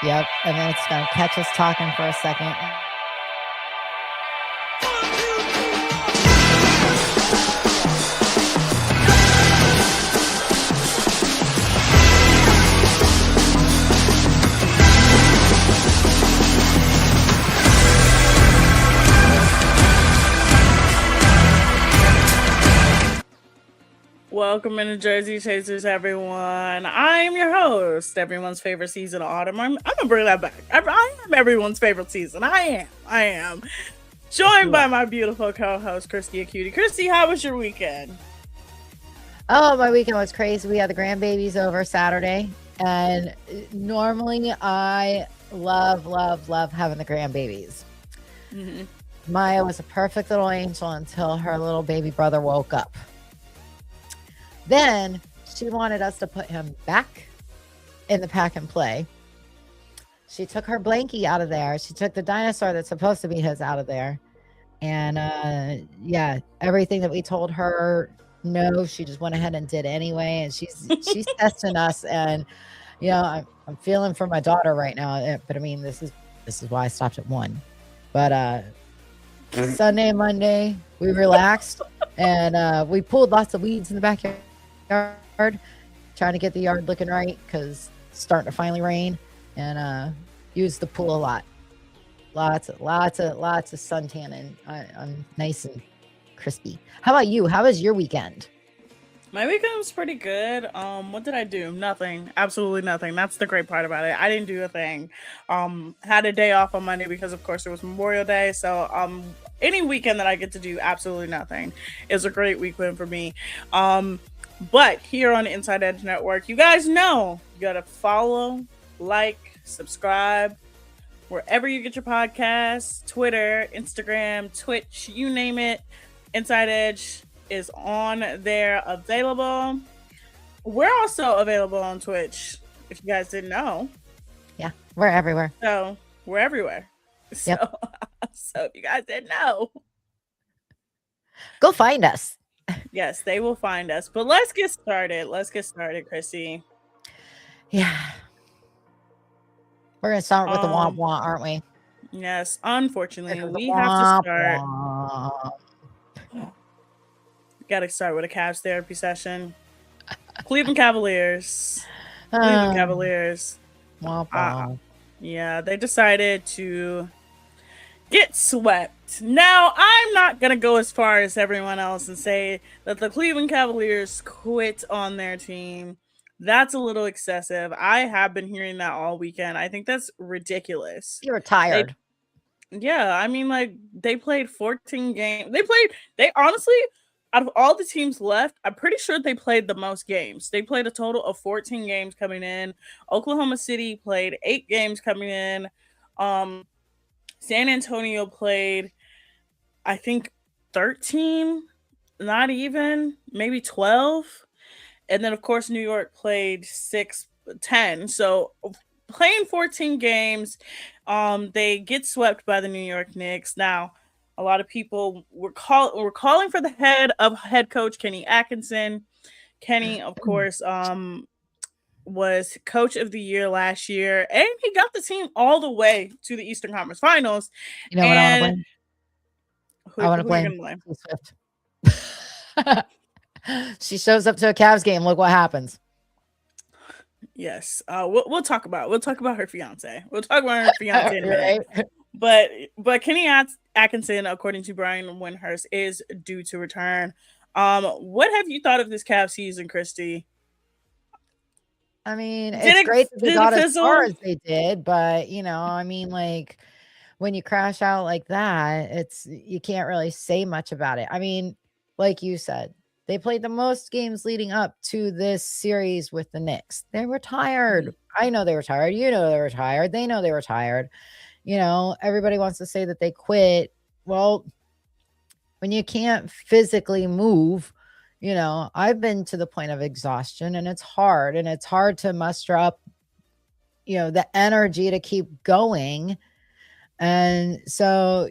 Yep. And then it's going to catch us talking for a second. Welcome into Jersey Chasers, everyone. I am your host, everyone's favorite season of autumn. I'm gonna bring that back. I am everyone's favorite season. I am. Joined by my beautiful co-host, Christy Acuity. Christy, how was your weekend? Oh, my weekend was crazy. We had the grandbabies over Saturday. And normally I love having the grandbabies. Mm-hmm. Maya was a perfect little angel until her little baby brother woke up. Then she wanted us to put him back in the pack and play. She took her blankie out of there. She took the dinosaur that's supposed to be his out of there. And everything that we told her no, she just went ahead and did anyway. And she's testing us. And I'm feeling for my daughter right now. But I mean, this is why I stopped at 1. But Sunday and Monday we relaxed and we pulled lots of weeds in the backyard, trying to get the yard looking right because it's starting to finally rain, and used the pool a lot. Lots of suntan, and I'm nice and crispy. How about you? How was your weekend? My weekend was pretty good. What did I do? Nothing. Absolutely nothing. That's the great part about it. I didn't do a thing. Had a day off on Monday because of course it was Memorial Day. So any weekend that I get to do absolutely nothing is a great weekend for me. But here on the Inside Edge Network, you guys know you gotta follow, like, subscribe, wherever you get your podcasts, Twitter, Instagram, Twitch, you name it. Inside Edge is on there, available. We're also available on Twitch, if you guys didn't know. Yeah, we're everywhere. So we're everywhere. Yep. So if you guys didn't know, go find us. Yes, they will find us. But let's get started. Chrissy. Yeah. We're going to start with the womp womp, aren't we? Yes, unfortunately, we have to start. Got to start with a Cavs therapy session. Cleveland Cavaliers. Womp womp. Yeah, they decided to get swept. Now, I'm not going to go as far as everyone else and say that the Cleveland Cavaliers quit on their team. That's a little excessive. I have been hearing that all weekend. I think that's ridiculous. You were tired. I mean, like, they played 14 games. They honestly, out of all the teams left, I'm pretty sure they played the most games. They played a total of 14 games coming in. Oklahoma City played 8 games coming in. San Antonio played, I think, 13, not even, maybe 12. And then, of course, New York played 10. So playing 14 games, they get swept by the New York Knicks. Now, a lot of people were calling for the head coach Kenny Atkinson. Kenny, of course, was coach of the year last year, and he got the team all the way to the Eastern Conference Finals. You know what I want to blame? I want to blame Swift. She shows up to a Cavs game. Look what happens. Yes, we'll talk about her fiance. We'll talk about her fiance in a minute. Right. But Kenny Atkinson, according to Brian Windhurst, is due to return. What have you thought of this Cavs season, Christy? I mean, it's great that they got as far as they did, but I mean, like, when you crash out like that, you can't really say much about it. I mean, like you said, they played the most games leading up to this series with the Knicks. They were tired. Mm-hmm. I know they were tired. You know they were tired. They know they were tired. Everybody wants to say that they quit. Well, when you can't physically move, I've been to the point of exhaustion, and it's hard. And it's hard to muster up, the energy to keep going. And so,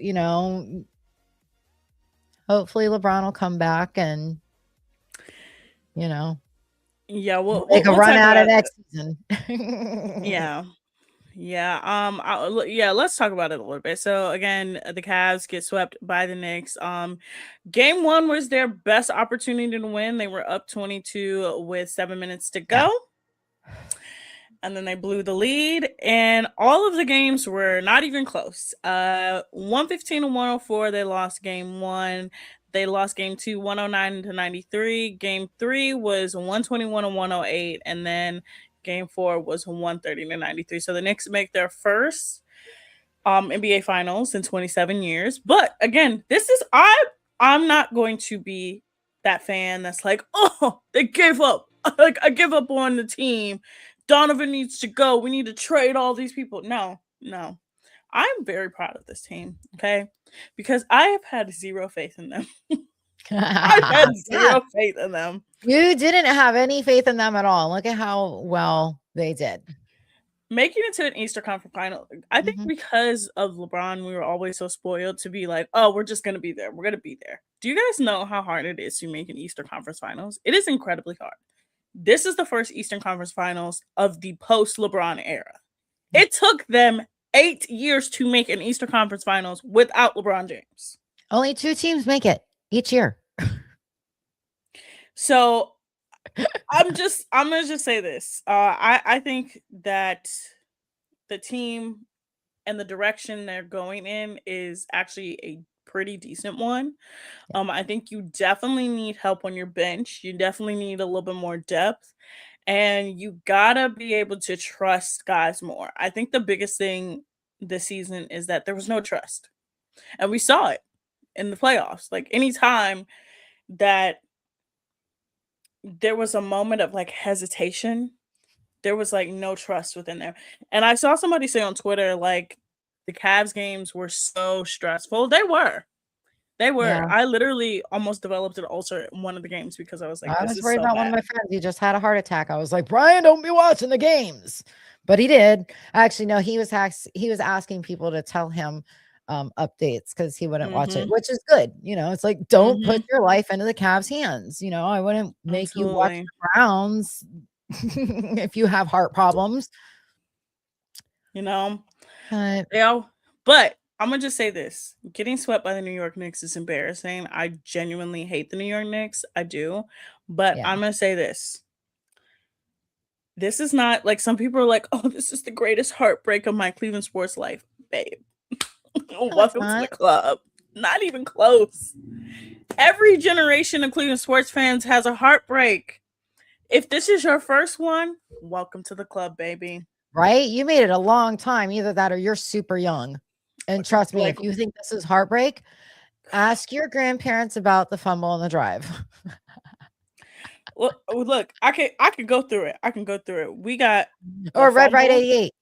hopefully LeBron will come back and, we'll make a run out of next season. Yeah. Yeah. Yeah. Let's talk about it a little bit. So again, the Cavs get swept by the Knicks. Game one was their best opportunity to win. They were up 22 with 7 minutes to Yeah. go, and then they blew the lead. And all of the games were not even close. 115 to 104. They lost game one. They lost game two, 109 to 93. Game three was 121 to 108, and then game four was 130 to 93. So the Knicks make their first NBA finals in 27 years. But again, I'm not going to be that fan that's like, oh, they gave up. Like, I give up on the team. Donovan needs to go. We need to trade all these people. No, no. I'm very proud of this team, okay? Because I have had zero faith in them. I've had Yeah. zero faith in them. You didn't have any faith in them at all. Look at how well they did. Making it to an Easter Conference final, I think Mhm. because of LeBron, we were always so spoiled to be like, oh, we're just gonna be there. We're gonna be there. Do you guys know how hard it is to make an Eastern Conference Finals? It is incredibly hard. This is the first Eastern Conference Finals of the post LeBron era. It took them 8 years to make an Eastern Conference Finals without LeBron James. Only 2 teams make it each year. So I'm gonna just say this. I think that the team and the direction they're going in is actually a pretty decent one. I think you definitely need help on your bench. You definitely need a little bit more depth, and you gotta be able to trust guys more. I think the biggest thing this season is that there was no trust, and we saw it in the playoffs. Like anytime that there was a moment of like hesitation, there was like no trust within there. And I saw somebody say on Twitter, like, the Cavs games were so stressful. They were. They were. Yeah. I literally almost developed an ulcer in one of the games because I was like, I this was is worried so about one of bad. my friends. He just had a heart attack. I was like, "Brian, don't be watching the games." But he did. Actually, no, he was asking people to tell him updates because he wouldn't watch it, Mhm. which is good. It's like, don't put Mhm. your life into the Cavs' hands. I wouldn't make you watch Absolutely. the Browns if you have heart problems. You know? But Yeah. But I'm gonna just say this. Getting swept by the New York Knicks is embarrassing. I genuinely hate the New York Knicks. I do. But yeah, I'm gonna say this. This is not like some people are like, oh, this is the greatest heartbreak of my Cleveland sports life. Babe. no, it's Welcome to the not. club. Not even close. Every generation of Cleveland sports fans has a heartbreak. If this is your first one, welcome to the club, baby. Right? You made it a long time. Either that or you're super young. And trust me, Like, if you think this is heartbreak, ask your grandparents about the fumble on the drive. look, I can go through it. I can go through it. We got the Or Red Right fumble, 88.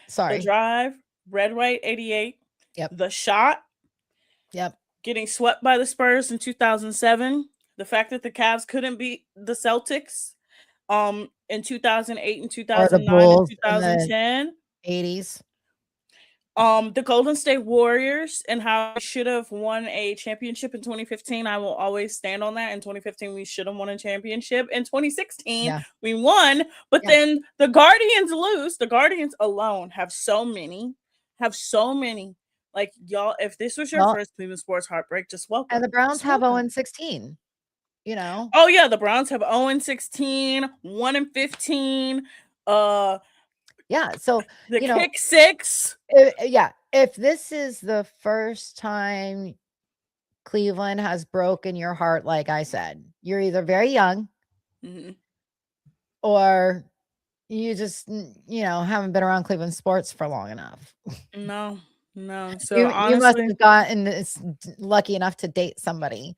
the Sorry. drive, red, white, 88, Yep. the shot, Yep. getting swept by the Spurs in 2007, the fact that the Cavs couldn't beat the Celtics in 2008 and Or the 2009 and Bulls in the 2010, 80s. the Golden State Warriors and how we should have won a championship in 2015. I will always stand on that. In 2015, we should have won a championship. In 2016, Yeah. we won, but Yeah. then the Guardians lose. The Guardians alone have so many. Like, y'all, if this was your Well, first Cleveland sports heartbreak, just and welcome. the Browns Just have 0 welcome. and 16. You know? Oh yeah, the Browns have 0 and 16, 1 and 15. Uh Yeah. So, the you know, kick six. yeah. If this is the first time Cleveland has broken your heart, like I said, you're either very young Mhm. or you just, haven't been around Cleveland sports for long enough. No, no. So You must honestly, have gotten lucky enough to date somebody.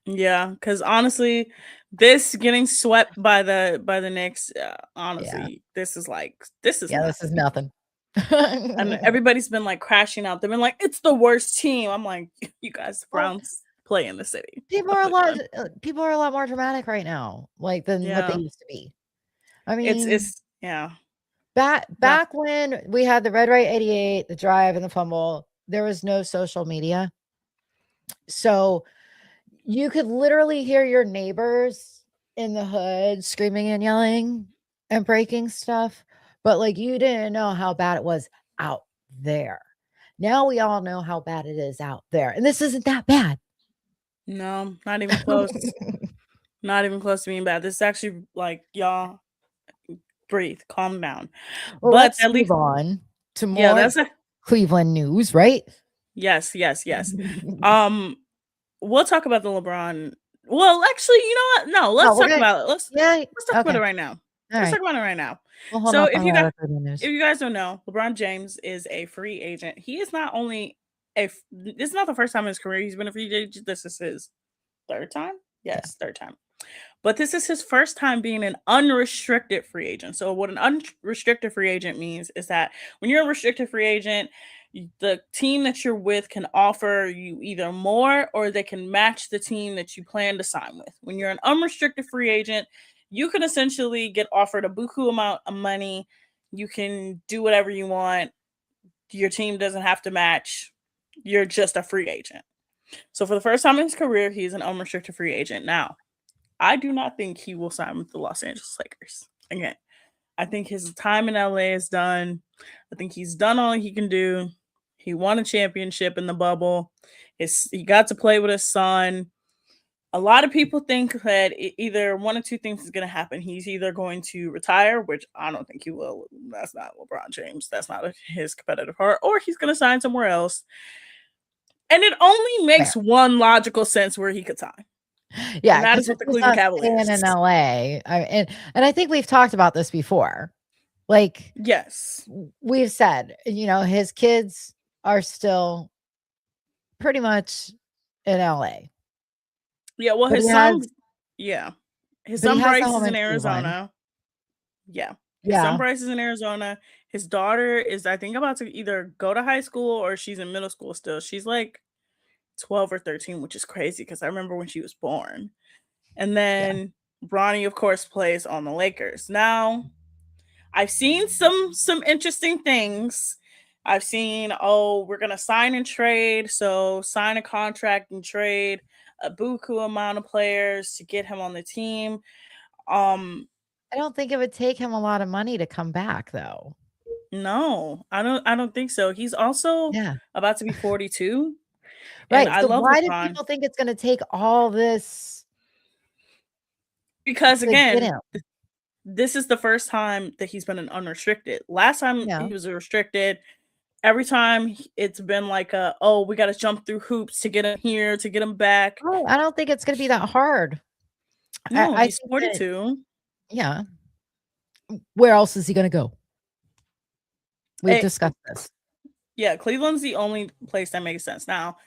yeah, because honestly, this getting swept by the Knicks, Yeah. honestly, this is Yeah, this is nothing. nothing. And everybody's been like crashing out. They've been like, it's the worst team. I'm like, you guys, the Well, Browns play in the city. people What are are a they lot doing? people are a lot more dramatic right now, like, than what they Yeah, used to be. I mean, it's yeah, yeah. back when we had the Red Right 88, the drive, and the fumble, there was no social media. So you could literally hear your neighbors in the hood screaming and yelling and breaking stuff, But like you didn't know how bad it was out there. Now we all know how bad it is out there. And this isn't that bad. No, not even close. Not even close to being bad. This is actually like, y'all, breathe, calm down. Well, But let's at move least, on to yeah, more that's a Cleveland news, right? yes, yes, yes. We'll talk about the LeBron. Well, actually, you know what? No, No, let's we're talk gonna. about it. Yeah. Let's talk about Okay. it right now. All Let's right. talk about it right now. We'll hold So off on the other Cleveland news. if you guys don't know, LeBron James is a free agent. He is not only this is not the first time in his career he's been a free agent. This is his third time. Yes, third time. But this is his first time being an unrestricted free agent. So what an unrestricted free agent means is that when you're a restricted free agent, the team that you're with can offer you either more or they can match the team that you plan to sign with. When you're an unrestricted free agent, you can essentially get offered a buku amount of money. You can do whatever you want. Your team doesn't have to match. You're just a free agent. So for the first time in his career, he's an unrestricted free agent. Now, I do not think he will sign with the Los Angeles Lakers. Again, I think his time in LA is done. I think he's done all he can do. He won a championship in the bubble. He got to play with his son. A lot of people think that either one of two things is going to happen. He's either going to retire, which I don't think he will. That's not LeBron James. That's not his competitive heart. Or he's going to sign somewhere else. And it only makes one logical sense where he could sign. Yeah, and that is because with the he's Cleveland not Cavaliers. staying in LA. And I think we've talked about this before. Like, yes, we've said, you know, his kids are still pretty much in LA. Yeah, well, But his he son, has, his but he son has a Bryce home is in in Cleveland. Arizona. Yeah, his son Yeah. Bryce is in Arizona. His daughter is, I think, about to either go to high school or she's in middle school still. She's like 12 or 13, which is crazy because I remember when she was born. And then Bronny, of course, plays on the Lakers. Now, I've seen some interesting things. I've seen, oh, we're gonna sign and trade, so sign a contract and trade a buku amount of players to get him on the team. I don't think it would take him a lot of money to come back, though. No, I don't think so. He's also about to be 42. And Right. I So love why do LeBron. people think it's gonna take all this? Because to get again, him? this is the first time that he's been an unrestricted. Last time Yeah. he was a restricted, every time it's been like oh, we got to jump through hoops to get him here, to get him back. Oh, I don't think it's going to be that hard. No, I he's think 42. yeah. Where else is he going to go? We've discussed this. Yeah, Cleveland's the only place that makes sense. Now,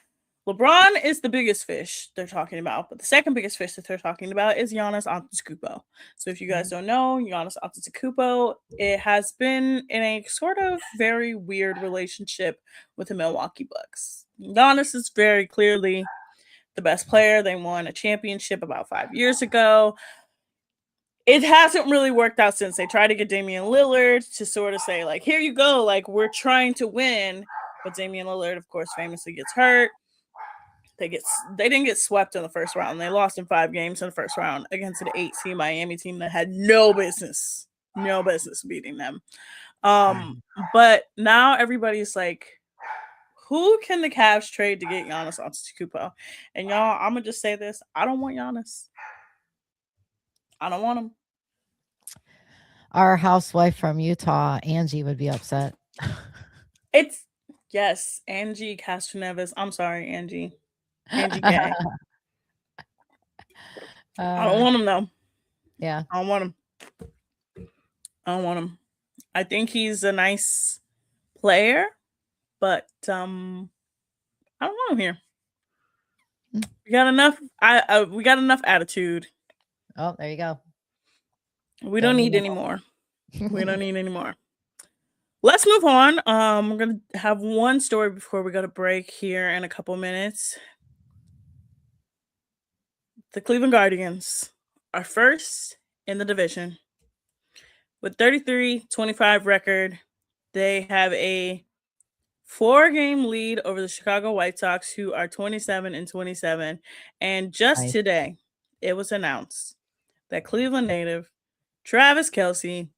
LeBron is the biggest fish they're talking about, but the second biggest fish that they're talking about is Giannis Antetokounmpo. So if you guys don't know, Giannis Antetokounmpo, it has been in a sort of very weird relationship with the Milwaukee Bucks. Giannis is very clearly the best player. They won a championship about 5 years ago. It hasn't really worked out since. They tried to get Damian Lillard to sort of say, like, here you go, like, we're trying to win. But Damian Lillard, of course, famously gets hurt. They didn't get swept in the first round. They lost in 5 games in the first round against an 8-seed Miami team that had no business beating them. But now everybody's like, who can the Cavs trade to get Giannis Antetokounmpo? And y'all, I'm gonna just say this: I don't want Giannis. I don't want him. Our housewife from Utah, Angie, would be upset. Yes, Angie Castroneves. I'm sorry, Angie. Angie Gay. I don't want him though. Yeah. I don't want him. I think he's a nice player, but I don't want him here. We got enough. We got enough attitude. Oh, there you go. We don't need any more. We don't need any more. Let's move on. We're gonna have one story before we go to break here in a couple minutes. The Cleveland Guardians are first in the division with 33-25 record. They have a 4-game lead over the Chicago White Sox, who are 27-27. And just today, it was announced that Cleveland native Travis Kelce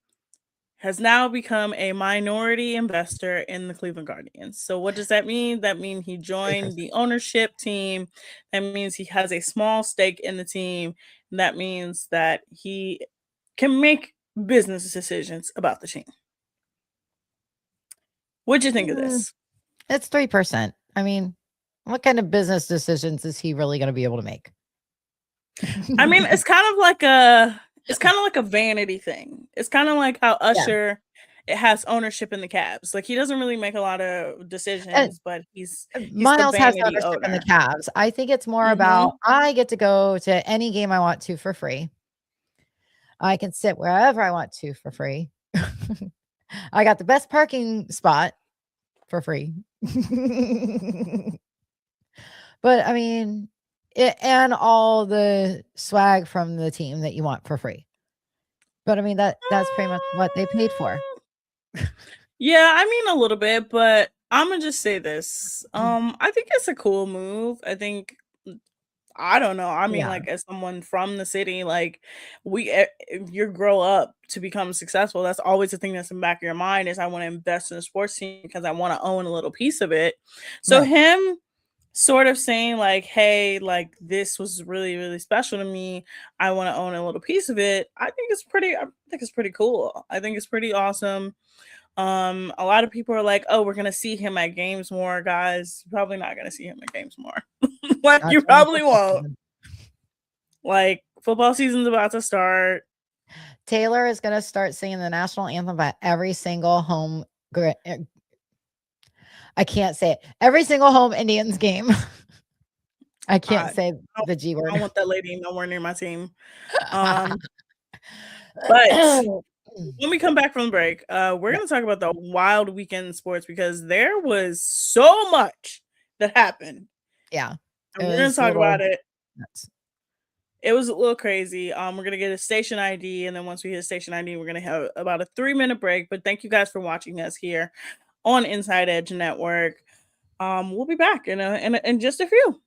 has now become a minority investor in the Cleveland Guardians. So what does that mean? That means he joined 3%. the ownership team. That means he has a small stake in the team. And that means that he can make business decisions about the team. What'd you think of this? It's 3%. I mean, what kind of business decisions is he really going to be able to make? I mean, it's kind of like a vanity thing. It's kind of like how Usher it has ownership in the Cavs. Like he doesn't really make a lot of decisions, but he's the Miles has vanity ownership in the owner. Cavs. I think it's more about I get to go to any game I want to for free. I can sit wherever I want to for free. I got the best parking spot for free. But I mean, and all the swag from the team that you want for free. But I mean, that's pretty much what they paid for. Yeah, I mean a little bit, but I'm gonna just say this. I think it's a cool move. I don't know. I mean, Yeah. like as someone from the city, like if you grow up to become successful, that's always the thing that's in the back of your mind is I want to invest in a sports team because I want to own a little piece of it. So Right. him sort of saying like, hey, like this was really, really special to me. I want to own a little piece of it. I think it's pretty cool. I think it's pretty awesome. A lot of people are like, oh, we're gonna see him at games more, guys. You're probably not gonna see him at games more. Like Not you during probably football won't. season. Like football season's about to start. Taylor is going to start singing the national anthem at every single home. I can't say it. Every single home Indians game. I can't say the G word. I don't want that lady nowhere near my team. But when we come back from the break, we're going to talk about the wild weekend in sports because there was so much that happened. Yeah. And we're going to talk about it. Nuts. It was a little crazy. We're going to get a station ID. And then once we hit station ID, we're going to have about a 3-minute break. But thank you guys for watching us here on Inside Edge Network. We'll be back in just a few.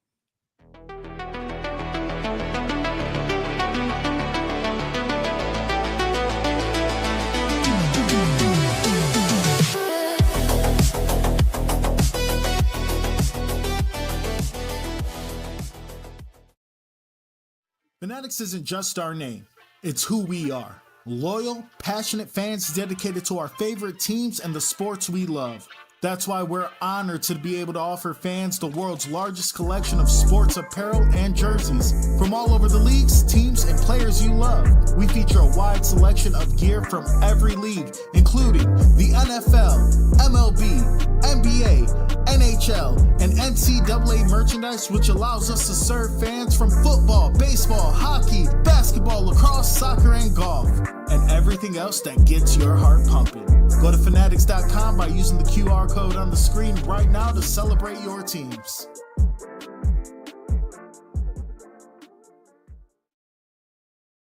Fanatics isn't just our name, it's who we are. Loyal, passionate fans dedicated to our favorite teams and the sports we love. That's why we're honored to be able to offer fans the world's largest collection of sports apparel and jerseys from all over the leagues, teams, and players you love. We feature a wide selection of gear from every league, including the NFL, MLB, NBA, NHL, and NCAA merchandise, which allows us to serve fans from football, baseball, hockey, basketball, lacrosse, soccer, and golf, and everything else that gets your heart pumping. Go to fanatics.com by using the QR code on the screen right now to celebrate your teams.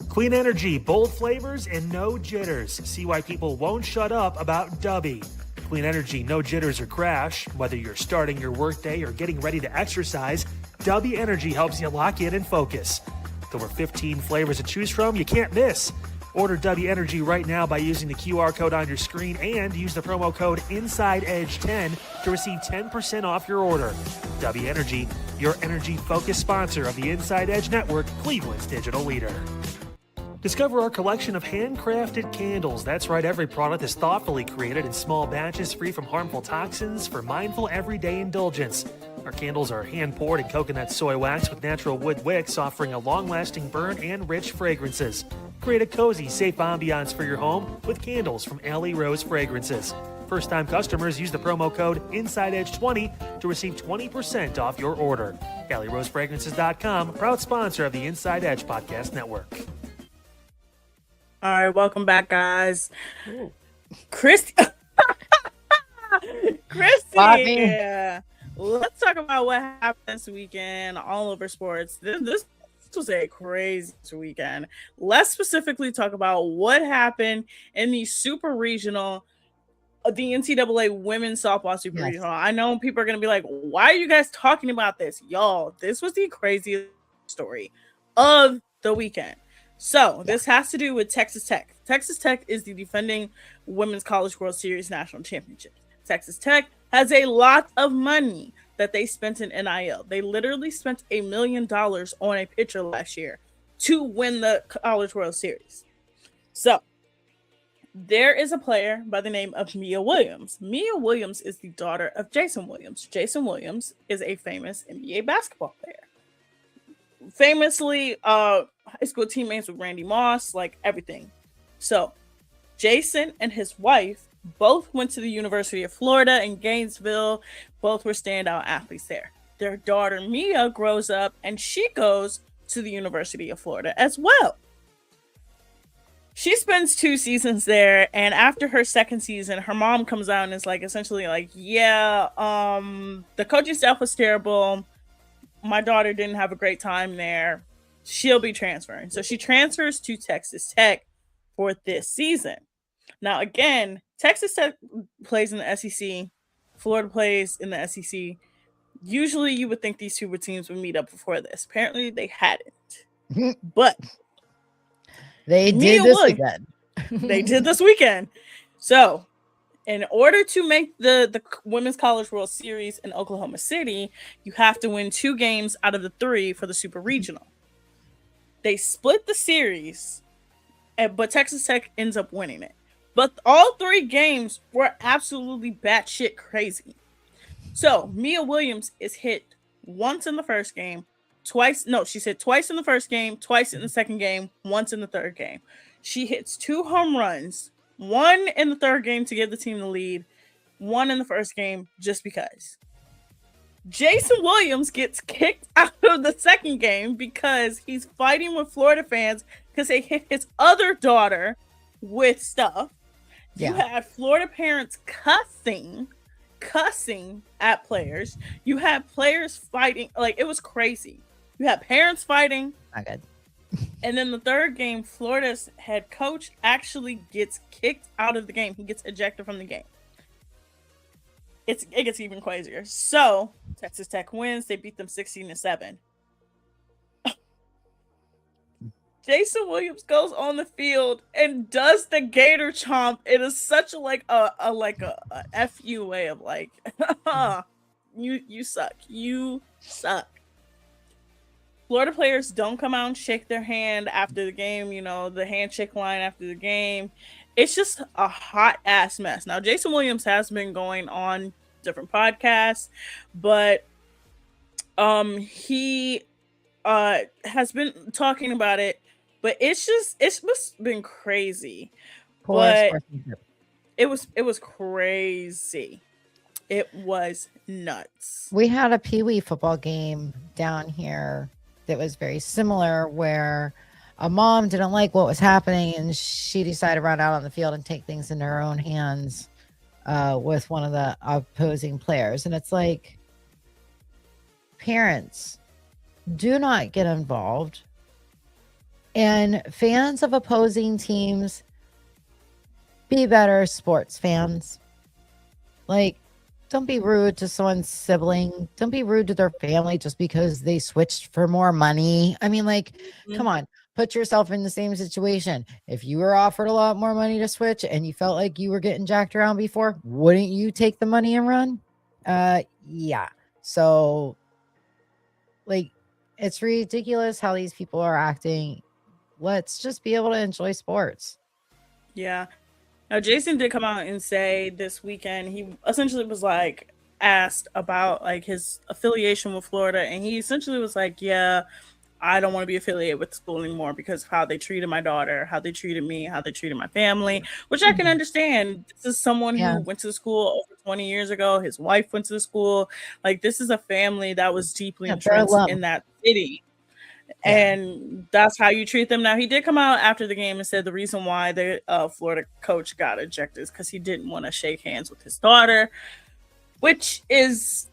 Clean energy, bold flavors, and no jitters. See why people won't shut up about Dubby. Clean energy, no jitters or crash. Whether you're starting your workday or getting ready to exercise, Dubby Energy helps you lock in and focus. With over 15 flavors to choose from, you can't miss. Order Dubby Energy right now by using the QR code on your screen and use the promo code INSIDEEDGE10 to receive 10% off your order. Dubby Energy, your energy-focused sponsor of the Inside Edge Network, Cleveland's digital leader. Discover our collection of handcrafted candles. That's right, every product is thoughtfully created in small batches free from harmful toxins for mindful everyday indulgence. Our candles are hand-poured in coconut soy wax with natural wood wicks, offering a long-lasting burn and rich fragrances. Create a cozy, safe ambiance for your home with candles from Alley Rose Fragrances. First-time customers use the promo code INSIDEEDGE20 to receive 20% off your order. AlleyRoseFragrances.com, proud sponsor of the Inside Edge Podcast Network. All right, welcome back, guys. Christy, yeah. Let's talk about what happened this weekend all over sports. This was a crazy weekend. Let's specifically talk about what happened in the super regional, the NCAA women's softball super regional. I know people are going to be like, why are you guys talking about this? Y'all, this was the craziest story of the weekend. So this has to do with Texas Tech. Texas Tech is the defending Women's College World Series national championship. Texas Tech has a lot of money that they spent in NIL. They literally spent $1 million on a pitcher last year to win the College World Series. So there is a player by the name of Mia Williams. Mia Williams is the daughter of Jason Williams. Jason Williams is a famous NBA basketball player. Famously, high school teammates with Randy Moss, like everything. So Jason and his wife both went to the University of Florida in Gainesville. Both were standout athletes there. Their daughter Mia grows up and she goes to the University of Florida as well. She spends 2 seasons there, and after her second season, her mom comes out and is like, essentially like, yeah, the coaching staff was terrible. My daughter didn't have a great time there. She'll be transferring. So she transfers to Texas Tech for this season. Now, again, Texas Tech plays in the SEC. Florida plays in the SEC. Usually you would think these two teams would meet up before this. Apparently they hadn't. But they did this weekend. They did this weekend. So in order to make the Women's College World Series in Oklahoma City, you have to win 2 games out of the 3 for the Super Regional. They split the series, but Texas Tech ends up winning it. But all 3 games were absolutely batshit crazy. So Mia Williams is hit once in the first game, twice in the first game, twice in the second game, once in the third game. She hits 2 home runs. 1 in the third game to give the team the lead, 1 in the first game just because. Jason Williams gets kicked out of the second game because he's fighting with Florida fans because they hit his other daughter with stuff. Yeah. You had Florida parents cussing at players. You had players fighting. Like, it was crazy. You had parents fighting. Not good. And then the third game, Florida's head coach actually gets kicked out of the game. He gets ejected from the game. It gets even crazier. So Texas Tech wins. They beat them 16-7. Jason Williams goes on the field and does the Gator chomp. It is such a FU way of like, you suck. You suck. Florida players don't come out and shake their hand after the game, the handshake line after the game. It's just a hot ass mess. Now, Jason Williams has been going on different podcasts, but he has been talking about it, but it's just been crazy. But it was crazy. It was nuts. We had a Pee-wee football game down here that was very similar, where a mom didn't like what was happening and she decided to run out on the field and take things into her own hands with one of the opposing players. And it's like, parents, do not get involved. And fans of opposing teams, be better sports fans. Like, don't be rude to someone's sibling. Don't be rude to their family just because they switched for more money. I mean, like, come on, put yourself in the same situation. If you were offered a lot more money to switch and you felt like you were getting jacked around before, wouldn't you take the money and run? Yeah. So, like, it's ridiculous how these people are acting. Let's just be able to enjoy sports. Yeah. Now, Jason did come out and say this weekend, he essentially was like asked about like his affiliation with Florida. And he essentially was like, yeah, I don't want to be affiliated with the school anymore because of how they treated my daughter, how they treated me, how they treated my family, which I can understand. This is someone who went to the school over 20 years ago. His wife went to the school. Like, this is a family that was deeply entrenched in that city. And that's how you treat them. Now, he did come out after the game and said the reason why the Florida coach got ejected is because he didn't want to shake hands with his daughter, which is,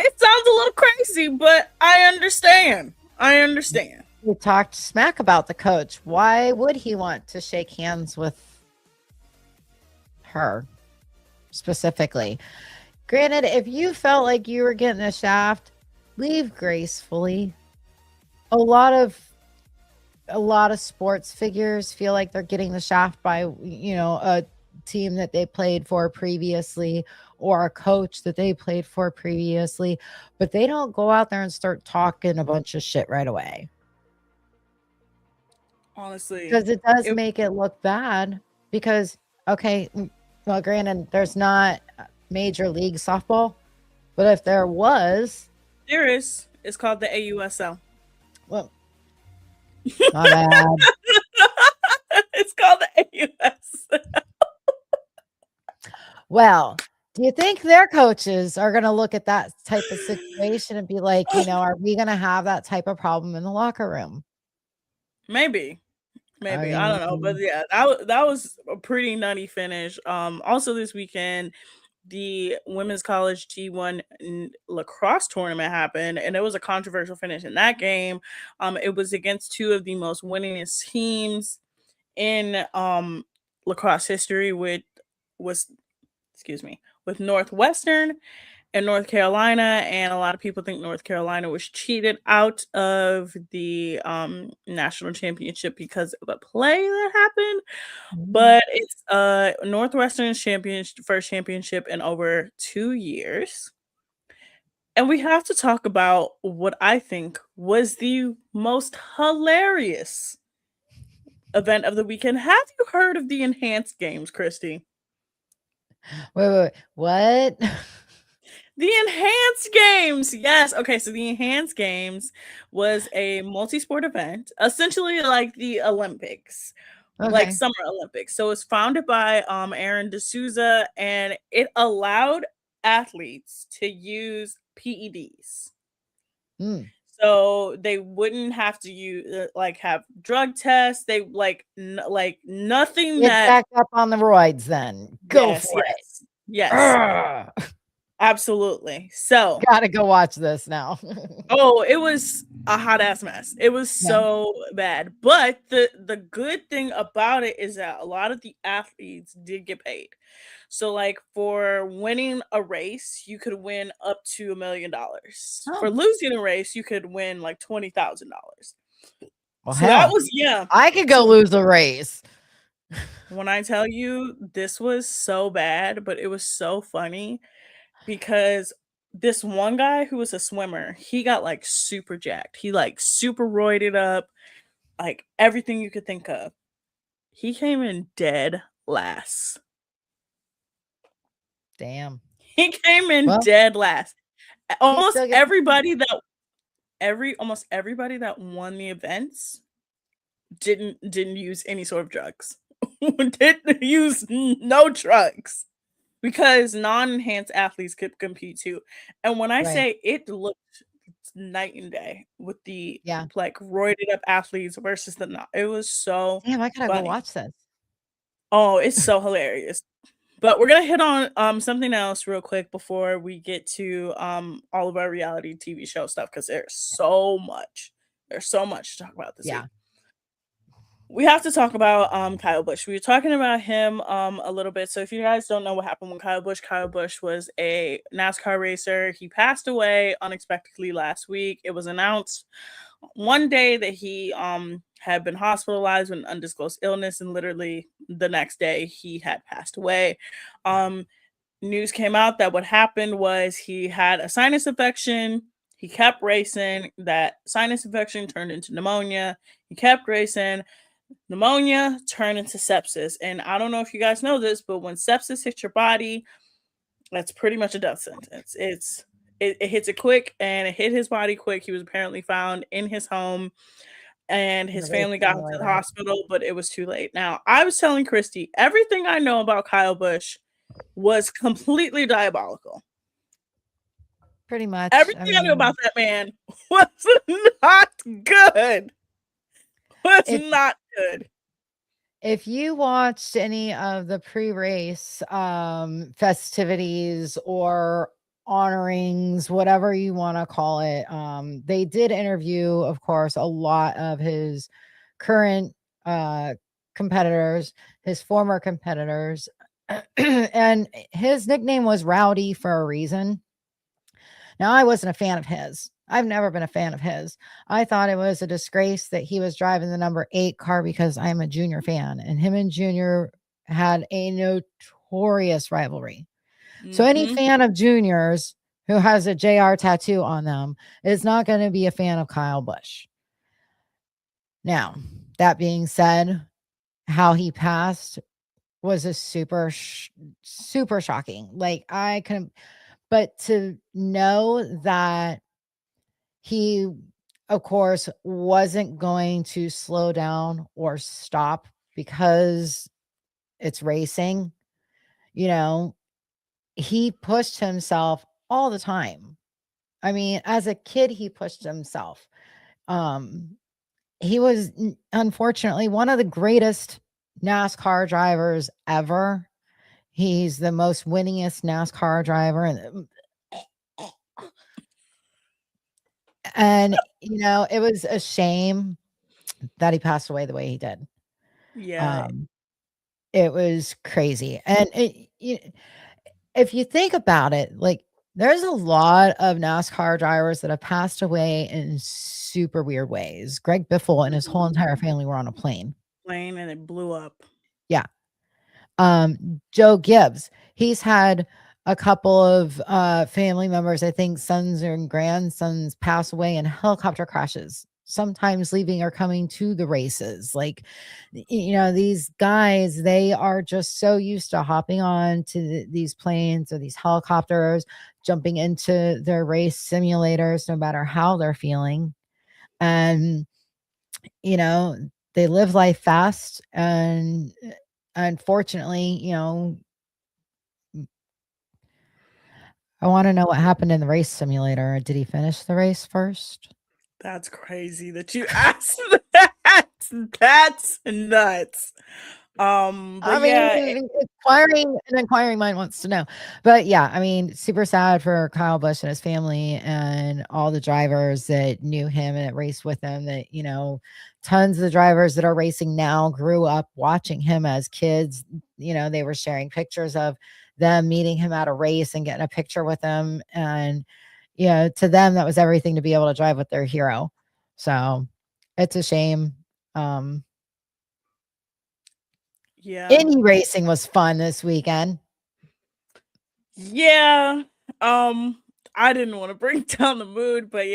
it sounds a little crazy, but I understand. We talked smack about the coach. Why would he want to shake hands with her specifically? Granted, if you felt like you were getting a shaft, leave gracefully. A lot of a lot of sports figures feel like they're getting the shaft by, a team that they played for previously or a coach that they played for previously, but they don't go out there and start talking a bunch of shit right away. Honestly, Because it does make it look bad. Because, okay, well, granted, there's not Major League Softball, but if there was, there is. It's called the AUSL. well, my bad. It's called the AUSL. Well, do you think their coaches are going to look at that type of situation and be like, are we going to have that type of problem in the locker room? Maybe. I don't know, but yeah, that was a pretty nutty finish. Also this weekend, the women's college G1 lacrosse tournament happened, and it was a controversial finish in that game. It was against two of the most winningest teams in lacrosse history, with Northwestern and North Carolina, and a lot of people think North Carolina was cheated out of the national championship because of a play that happened. But it's Northwestern's first championship in over 2 years. And we have to talk about what I think was the most hilarious event of the weekend. Have you heard of the enhanced games, Christy? Wait, what? The enhanced games. Yes. Okay. So the enhanced games was a multi-sport event, essentially like the Olympics, like Summer Olympics. So it's founded by Aaron D'Souza, and it allowed athletes to use PEDs. So they wouldn't have to use have drug tests. They nothing Get that back up on the roids then. Go for it. Yes. Absolutely. So gotta go watch this now. Oh, it was a hot ass mess. It was so bad. But the good thing about it is that a lot of the athletes did get paid. So like for winning a race, you could win up to $1 million. For losing a race, you could win like $20,000. Well, so that was I could go lose a race. When I tell you, this was so bad, but it was so funny because this one guy who was a swimmer, he got like super jacked. He like super roided up, like everything you could think of. He came in dead last. Damn. He came in dead last. Almost everybody that won the events didn't use any sort of drugs. Didn't use no drugs. Because non-enhanced athletes could compete too. And when I say it looked night and day with the like roided up athletes versus the not, it was so damn. I gotta funny. go watch this. Oh, it's so hilarious. But we're gonna hit on something else real quick before we get to all of our reality TV show stuff, because there's so much. There's so much to talk about this week. We have to talk about Kyle Busch. We were talking about him a little bit. So if you guys don't know what happened with Kyle Busch was a NASCAR racer. He passed away unexpectedly last week. It was announced one day that he had been hospitalized with an undisclosed illness, and literally the next day he had passed away. News came out that what happened was he had a sinus infection. He kept racing. That sinus infection turned into pneumonia. He kept racing. Pneumonia turned into sepsis. And I don't know if you guys know this, but when sepsis hits your body, that's pretty much a death sentence. It hits it quick, and it hit his body quick. He was apparently found in his home, and his family got him to the hospital, but it was too late. Now, I was telling Christy, everything I know about Kyle Busch was completely diabolical. Pretty much. Everything I knew about that man was not good. Not good. If you watched any of the pre-race festivities or honorings, whatever you want to call it, they did interview, of course, a lot of his current competitors, his former competitors, and his nickname was Rowdy for a reason. Now, I wasn't a fan of his. I've never been a fan of his. I thought it was a disgrace that he was driving the number 8 car because I'm a Junior fan, and him and Junior had a notorious rivalry. So any Mm-hmm. fan of Junior's who has a JR tattoo on them is not going to be a fan of Kyle Busch. Now, that being said, how he passed was a super shocking. Like, I couldn't, but to know that he, of course, wasn't going to slow down or stop because it's racing, you know, he pushed himself all the time. I mean, as a kid, he pushed himself. He was unfortunately one of the greatest NASCAR drivers ever. He's the most winningest NASCAR driver, and you know, it was a shame that he passed away the way he did. Yeah. It was crazy, and if you think about it, like, there's a lot of NASCAR drivers that have passed away in super weird ways. Greg Biffle and his whole entire family were on a plane. Plane and it blew up. Yeah. Joe Gibbs, he's had a couple of family members, I think sons and grandsons, pass away in helicopter crashes, sometimes leaving or coming to the races. Like, you know, these guys, they are just so used to hopping on to these planes or these helicopters, jumping into their race simulators, no matter how they're feeling. And, you know, they live life fast. And unfortunately, you know, I want to know what happened in the race simulator. Did he finish the race first? That's crazy that you asked that. That's nuts. But I mean, yeah, an inquiring mind wants to know. But yeah, I mean, super sad for Kyle Busch and his family and all the drivers that knew him and that raced with him. That, you know, tons of the drivers that are racing now grew up watching him as kids. You know, they were sharing pictures of them meeting him at a race and getting a picture with him. And, you know, to them, that was everything to be able to drive with their hero. So it's a shame. yeah. Indy racing was fun this weekend. Yeah. I didn't want to bring down the mood, but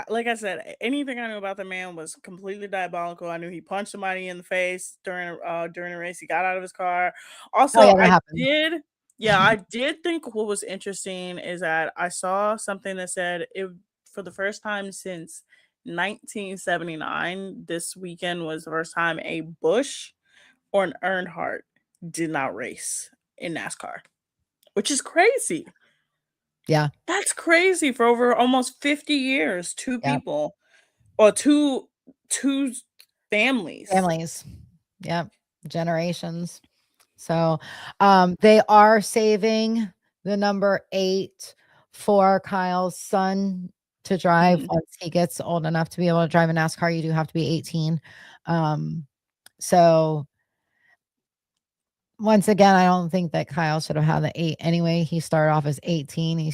like I said, anything I knew about the man was completely diabolical. I knew he punched somebody in the face during a race. He got out of his car. Also, Oh, yeah, that happened. I did think what was interesting is that I saw something that said it for the first time since 1979, this weekend was the first time a Bush or an Earnhardt did not race in NASCAR, which is crazy. Yeah. That's crazy. For over almost 50 years, two Yeah. people or two families. Yep. Generations. So they are saving the number 8 for Kyle's son to drive once he gets old enough to be able to drive a NASCAR. You do have to be 18. So once again, I don't think that Kyle should have had the 8 anyway. He started off as 18.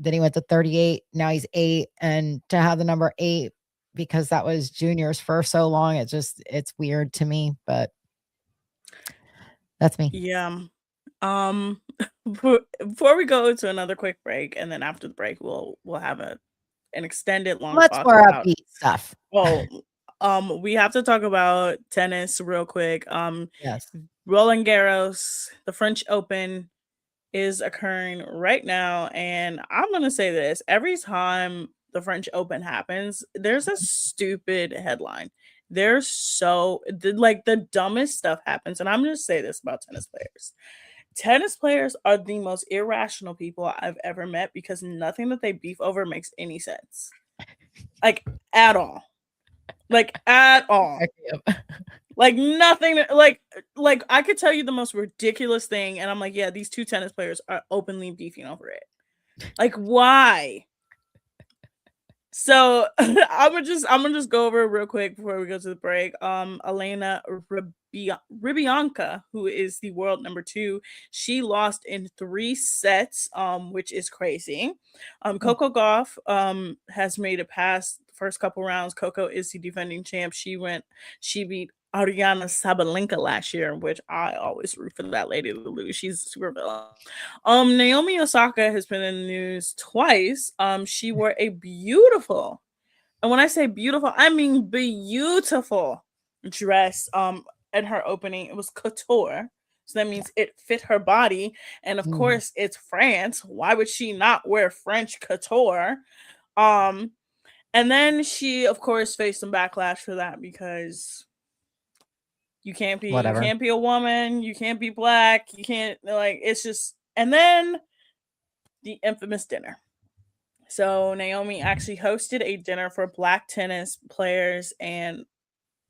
Then he went to 38. Now he's 8. And to have the number 8, because that was Junior's for so long, it's weird to me, but that's me. Yeah. Before we go to another quick break, and then after the break, we'll have an extended long Much talk more about upbeat stuff. well, we have to talk about tennis real quick. Yes. Roland Garros, the French Open, is occurring right now, and I'm gonna say this: every time the French Open happens, there's a stupid headline. There's the dumbest stuff happens, and I'm gonna say this about tennis players. Tennis players are the most irrational people I've ever met because nothing that they beef over makes any sense. Like, at all. Like, at all. Like, nothing. Like I could tell you the most ridiculous thing, and I'm like, yeah, these two tennis players are openly beefing over it. Like, why? So I'm gonna just go over it real quick before we go to the break. Elena Rybyanka, who is the world number 2, she lost in 3 sets, which is crazy. Coco Gauff has made it past the first couple rounds. Coco is the defending champ. She beat Ariana Sabalenka last year, which I always root for that lady to lose. She's super villain. Naomi Osaka has been in the news twice. She wore a beautiful, and when I say beautiful, I mean beautiful dress. In her opening, it was couture, so that means it fit her body, and of course, it's France. Why would she not wear French couture? Um, and then she, of course, faced some backlash for that because you can't be a woman, you can't be black, you can't it's just. And then the infamous dinner. So Naomi actually hosted a dinner for black tennis players and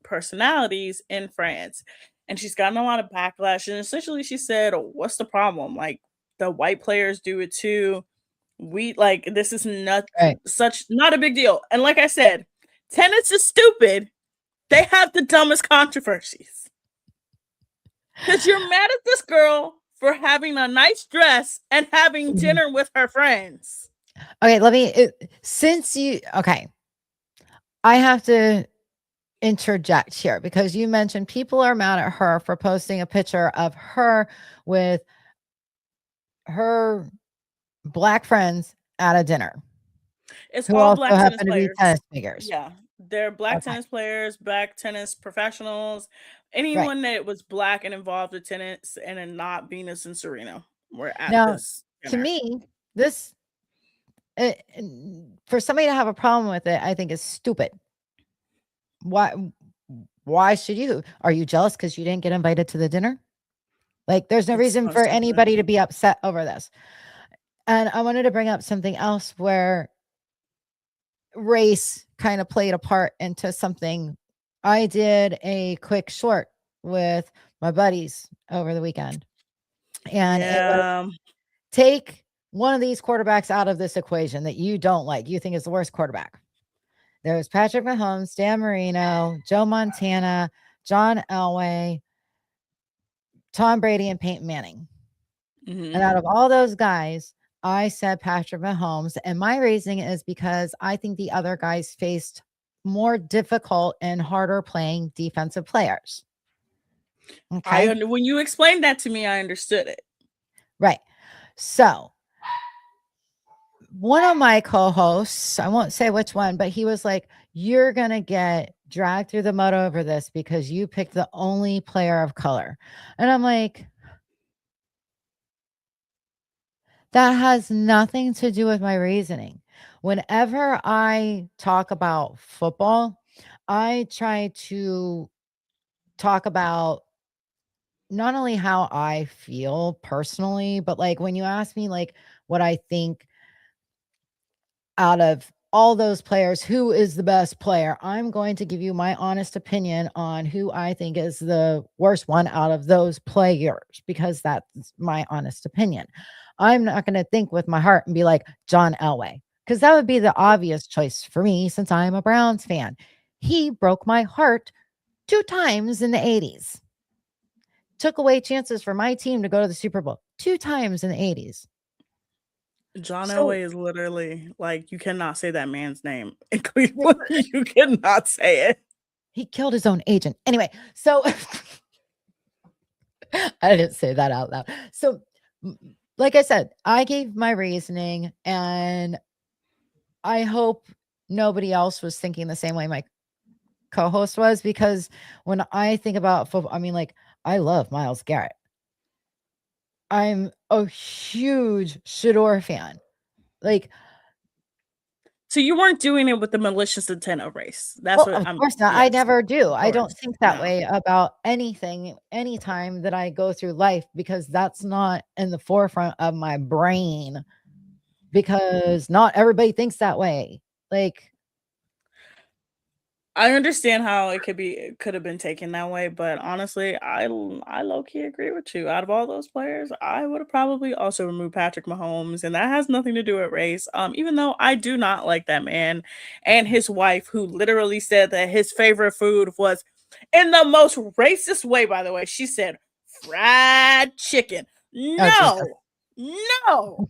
personalities in France. And she's gotten a lot of backlash. And essentially she said, what's the problem? Like, the white players do it too. This is not a big deal. And like I said, tennis is stupid. They have the dumbest controversies. Because you're mad at this girl for having a nice dress and having dinner with her friends. Okay, I have to interject here because you mentioned people are mad at her for posting a picture of her with her black friends at a dinner. It's all black tennis players. Tennis figures. Yeah, they're black tennis players, black tennis professionals, anyone that was black and involved with tennis, and then not Venus and Serena were at this dinner. To me, this for somebody to have a problem with it, I think is stupid. Why should you? Are you jealous because you didn't get invited to the dinner? Like, there's no reason for anybody to be upset over this. And I wanted to bring up something else where race kind of played a part into something. I did a quick short with my buddies over the weekend, and it was, take one of these quarterbacks out of this equation that you don't like, you think is the worst quarterback. There's Patrick Mahomes, Dan Marino, Joe Montana, John Elway, Tom Brady, and Peyton Manning. And out of all those guys, I said Patrick Mahomes, and my reasoning is because I think the other guys faced more difficult and harder playing defensive players. Okay. When you explained that to me, I understood it. Right. So one of my co-hosts, I won't say which one, but he was like, you're going to get dragged through the mud over this because you picked the only player of color. And I'm like, that has nothing to do with my reasoning. Whenever I talk about football, I try to talk about not only how I feel personally, but like when you ask me like what I think out of all those players, who is the best player, I'm going to give you my honest opinion on who I think is the worst one out of those players, because that's my honest opinion. I'm not going to think with my heart and be like John Elway, because that would be the obvious choice for me since I'm a Browns fan. He broke my heart 2 times in the 80s. Took away chances for my team to go to the Super Bowl 2 times in the 80s. John Elway is literally like, you cannot say that man's name in Cleveland. You cannot say it. He killed his own agent. Anyway, so I didn't say that out loud. So, like I said, I gave my reasoning, and I hope nobody else was thinking the same way my co-host was, because when I think about football, I mean, like, I love Myles Garrett. I'm a huge Shador fan. Like, so you weren't doing it with the malicious intent of race. That's well, what of course not. Yes, I never do. I don't think that way about anything, anytime that I go through life, because that's not in the forefront of my brain, because not everybody thinks that way. Like, I understand how it could have been taken that way, but honestly, I low key agree with you. Out of all those players, I would have probably also removed Patrick Mahomes, and that has nothing to do with race. Even though I do not like that man and his wife, who literally said that his favorite food was, in the most racist way, by the way, she said fried chicken. Oh, No.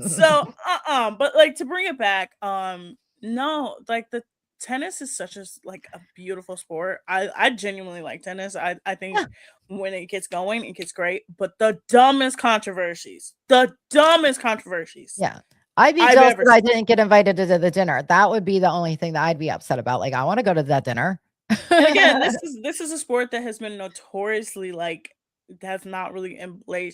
So, but like to bring it back, no, like the tennis is such a like a beautiful sport. I genuinely like tennis. I think Yeah. when it gets going, it gets great. But the dumbest controversies Yeah. I'd be I've jealous ever that I seen. didn't get invited to the dinner. That would be the only thing that I'd be upset about. Like, I want to go to that dinner. And again, this is a sport that has been notoriously like has not really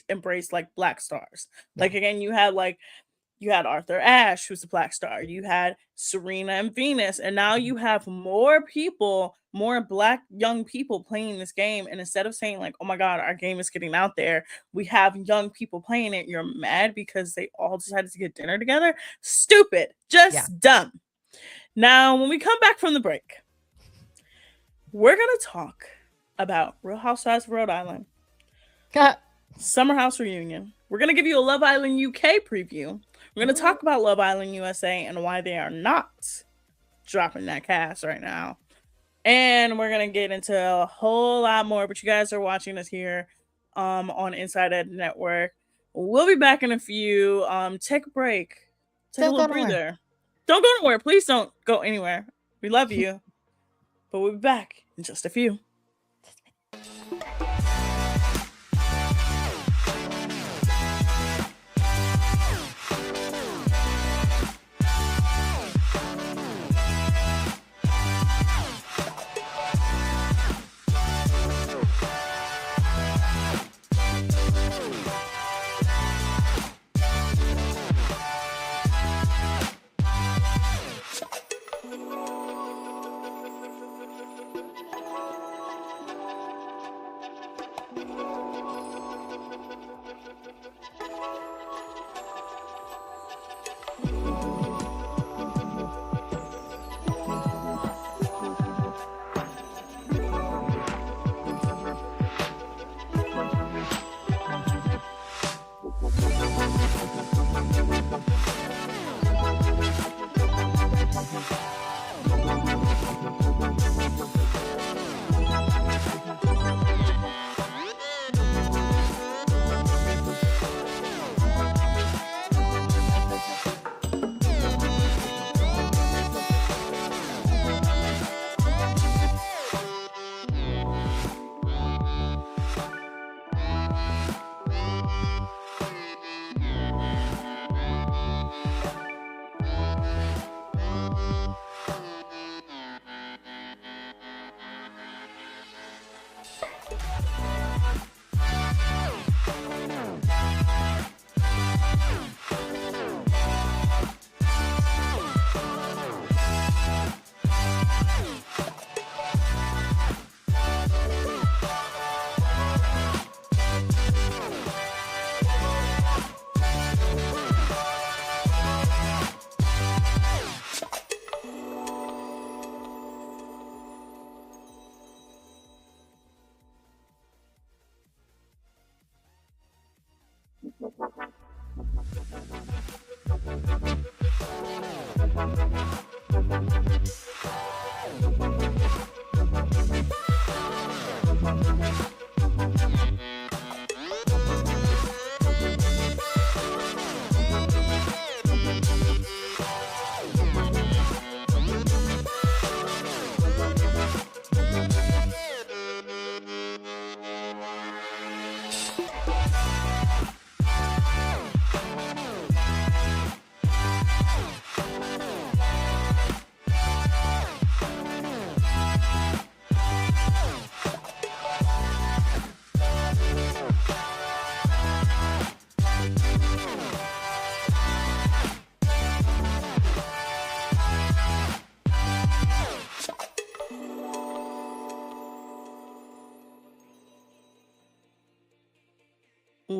embraced like black stars. Yeah. Like again, you had Arthur Ashe, who's a black star. You had Serena and Venus, and now you have more people, more black young people playing this game. And instead of saying like, "Oh my God, our game is getting out there," we have young people playing it. You're mad because they all decided to get dinner together. Stupid, just dumb. Now, when we come back from the break, we're gonna talk about Real Housewives of Rhode Island, Summer House Reunion. We're gonna give you a Love Island UK preview. We're going to talk about Love Island USA and why they are not dropping that cast right now. And we're going to get into a whole lot more, but you guys are watching us here on Inside Ed Network. We'll be back in a few. Take a break. Take a little breather. Don't go anywhere. Please don't go anywhere. We love you. But we'll be back in just a few.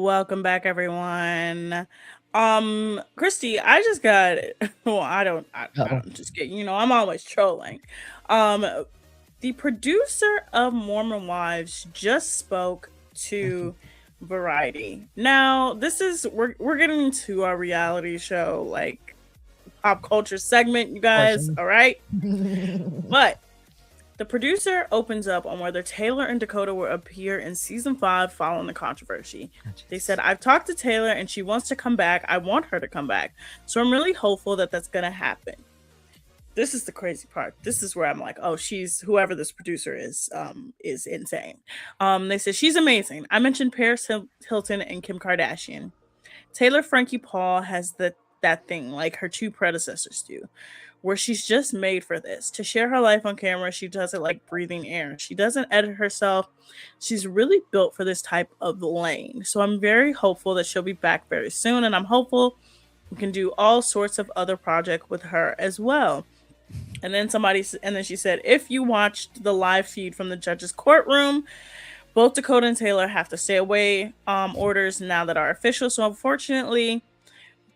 Welcome back, everyone. Christy, I just got well, I Oh, don't just get, I'm always trolling. Um, the producer of Mormon Wives just spoke to Variety. Now, this is we're getting into our reality show, like pop culture segment, you guys, portion. all right? But the producer opens up on whether Taylor and Dakota will appear in season 5 following the controversy. They said, I've talked to Taylor and she wants to come back. I want her to come back. So I'm really hopeful that that's going to happen. This is the crazy part. This is where I'm like, oh, she's whoever this producer is insane. They said she's amazing. I mentioned Paris Hilton and Kim Kardashian. Taylor Frankie Paul has that thing like her two predecessors do, where she's just made for this. To share her life on camera, she does it like breathing air. She doesn't edit herself. She's really built for this type of lane. So I'm very hopeful that she'll be back very soon, and I'm hopeful we can do all sorts of other projects with her as well. And then she said, if you watched the live feed from the judge's courtroom, both Dakota and Taylor have to stay away orders now that are official. So unfortunately,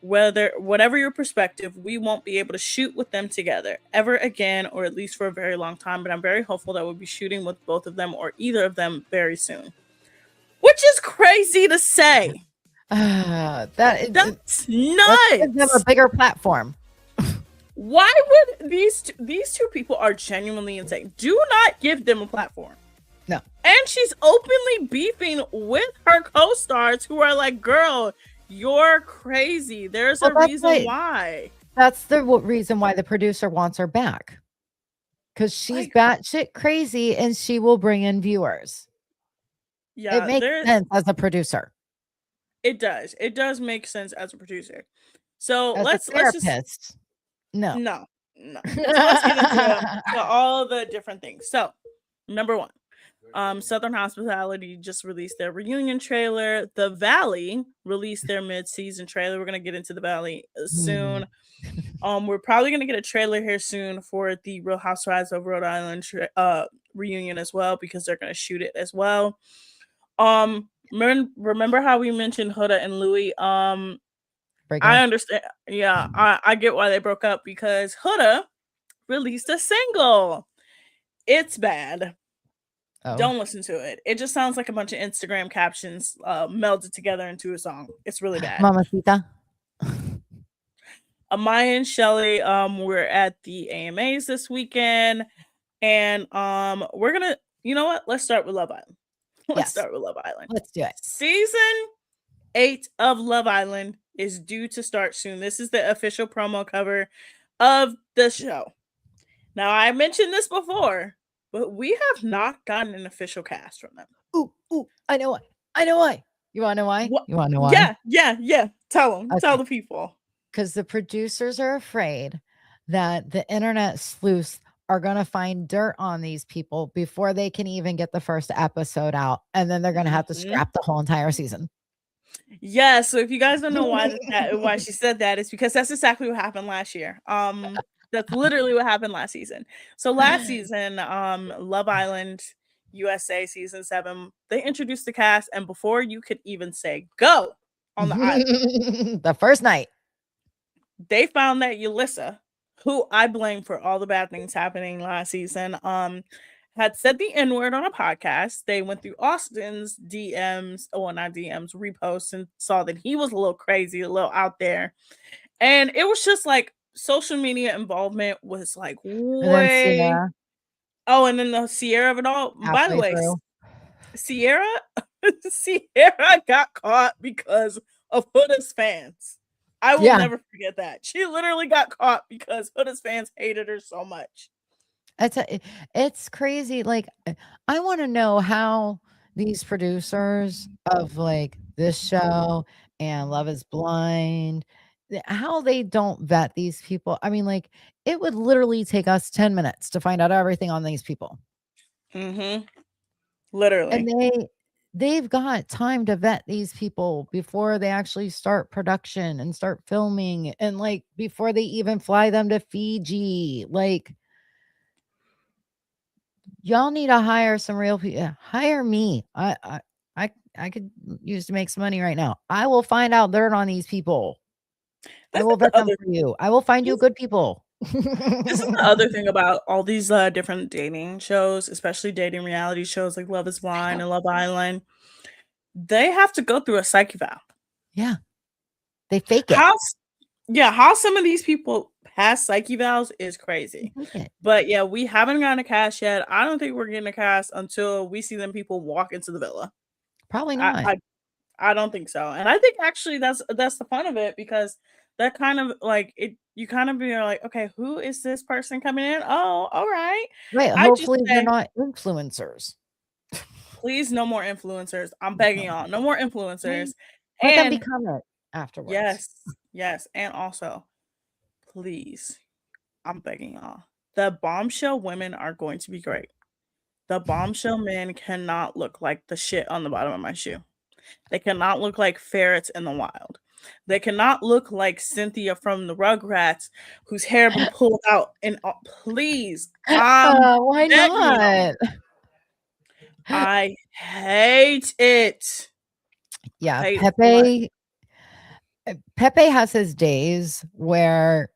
whatever your perspective, we won't be able to shoot with them together ever again, or at least for a very long time. But I'm very hopeful that we'll be shooting with both of them or either of them very soon. Which is crazy to say. That's nuts. Give them a bigger platform. Why would these two people are genuinely insane? Do not give them a platform. No. And she's openly beefing with her co-stars who are like, girl, you're crazy. There's a reason why. That's the reason why the producer wants her back. Because she's batshit crazy and she will bring in viewers. Yeah, it makes sense as a producer. It does. It does make sense as a producer. So as let's just no. So let's get into all the different things. So number one, Southern Hospitality just released their reunion trailer. The Valley released their mid-season trailer. We're gonna get into the Valley soon. We're probably gonna get a trailer here soon for the Real Housewives of Rhode Island reunion as well, because they're gonna shoot it as well. Remember how we mentioned Huda and Louis? I understand. Yeah, I get why they broke up, because Huda released a single. It's bad. Oh. Don't listen to it. It just sounds like a bunch of Instagram captions melded together into a song. It's really bad. Mamacita. Amaya and Shelly we're at the AMAs this weekend, and we're gonna, you know what? Let's start with Love Island. Let's start with Love Island. Let's do it. Season 8 of Love Island is due to start soon. This is the official promo cover of the show. Now, I mentioned this before, but we have not gotten an official cast from them. Ooh, I know why. You want to know why? You want to know why? Yeah. Tell them. Okay. Tell the people. Because the producers are afraid that the internet sleuths are going to find dirt on these people before they can even get the first episode out. And then they're going to have to scrap the whole entire season. Yeah, so if you guys don't know why she said that, it's because that's exactly what happened last year. That's literally what happened last season. So last season, Love Island USA season 7, they introduced the cast, and before you could even say go on the island, the first night, they found that Yulissa, who I blame for all the bad things happening last season, had said the N-word on a podcast. They went through Austin's DMs, not DMs, reposts, and saw that he was a little crazy, a little out there. And it was just like social media involvement was like way. And then the Sierra of it all. By the way, Sierra got caught because of Huda's fans. I will never forget that. She literally got caught because Huda's fans hated her so much. It's crazy. Like, I want to know how these producers of like this show and Love is Blind, how they don't vet these people. I mean, like, it would literally take us 10 minutes to find out everything on these people. Literally. And they've got time to vet these people before they actually start production and start filming, and like before they even fly them to Fiji. Like, y'all need to hire some real people. Hire me. use to make some money right now. I will find out dirt on these people. I will the vet them other for you. I will find you good people. This is the other thing about all these different dating shows, especially dating reality shows like Love is Blind and Love Island. They have to go through a psych eval. Yeah. They fake it. How some of these people pass psych evals is crazy. Fake it. But yeah, we haven't gotten a cast yet. I don't think we're getting a cast until we see them people walk into the villa. Probably not. I don't think so. And I think actually that's the fun of it, because that kind of like it, you kind of be like, okay, who is this person coming in? Oh, all right. Right. I just Hopefully they're say, not influencers. please, no more influencers. I'm begging y'all, no more influencers. Let them And become it afterwards. yes. And also, please, I'm begging y'all. The bombshell women are going to be great. The bombshell men cannot look like the shit on the bottom of my shoe. They cannot look like ferrets in the wild. They cannot look like Cynthia from the Rugrats, whose hair been pulled out. And please, Why begging y'all. not? I hate it. Yeah, Hate it so much. Pepe has his days where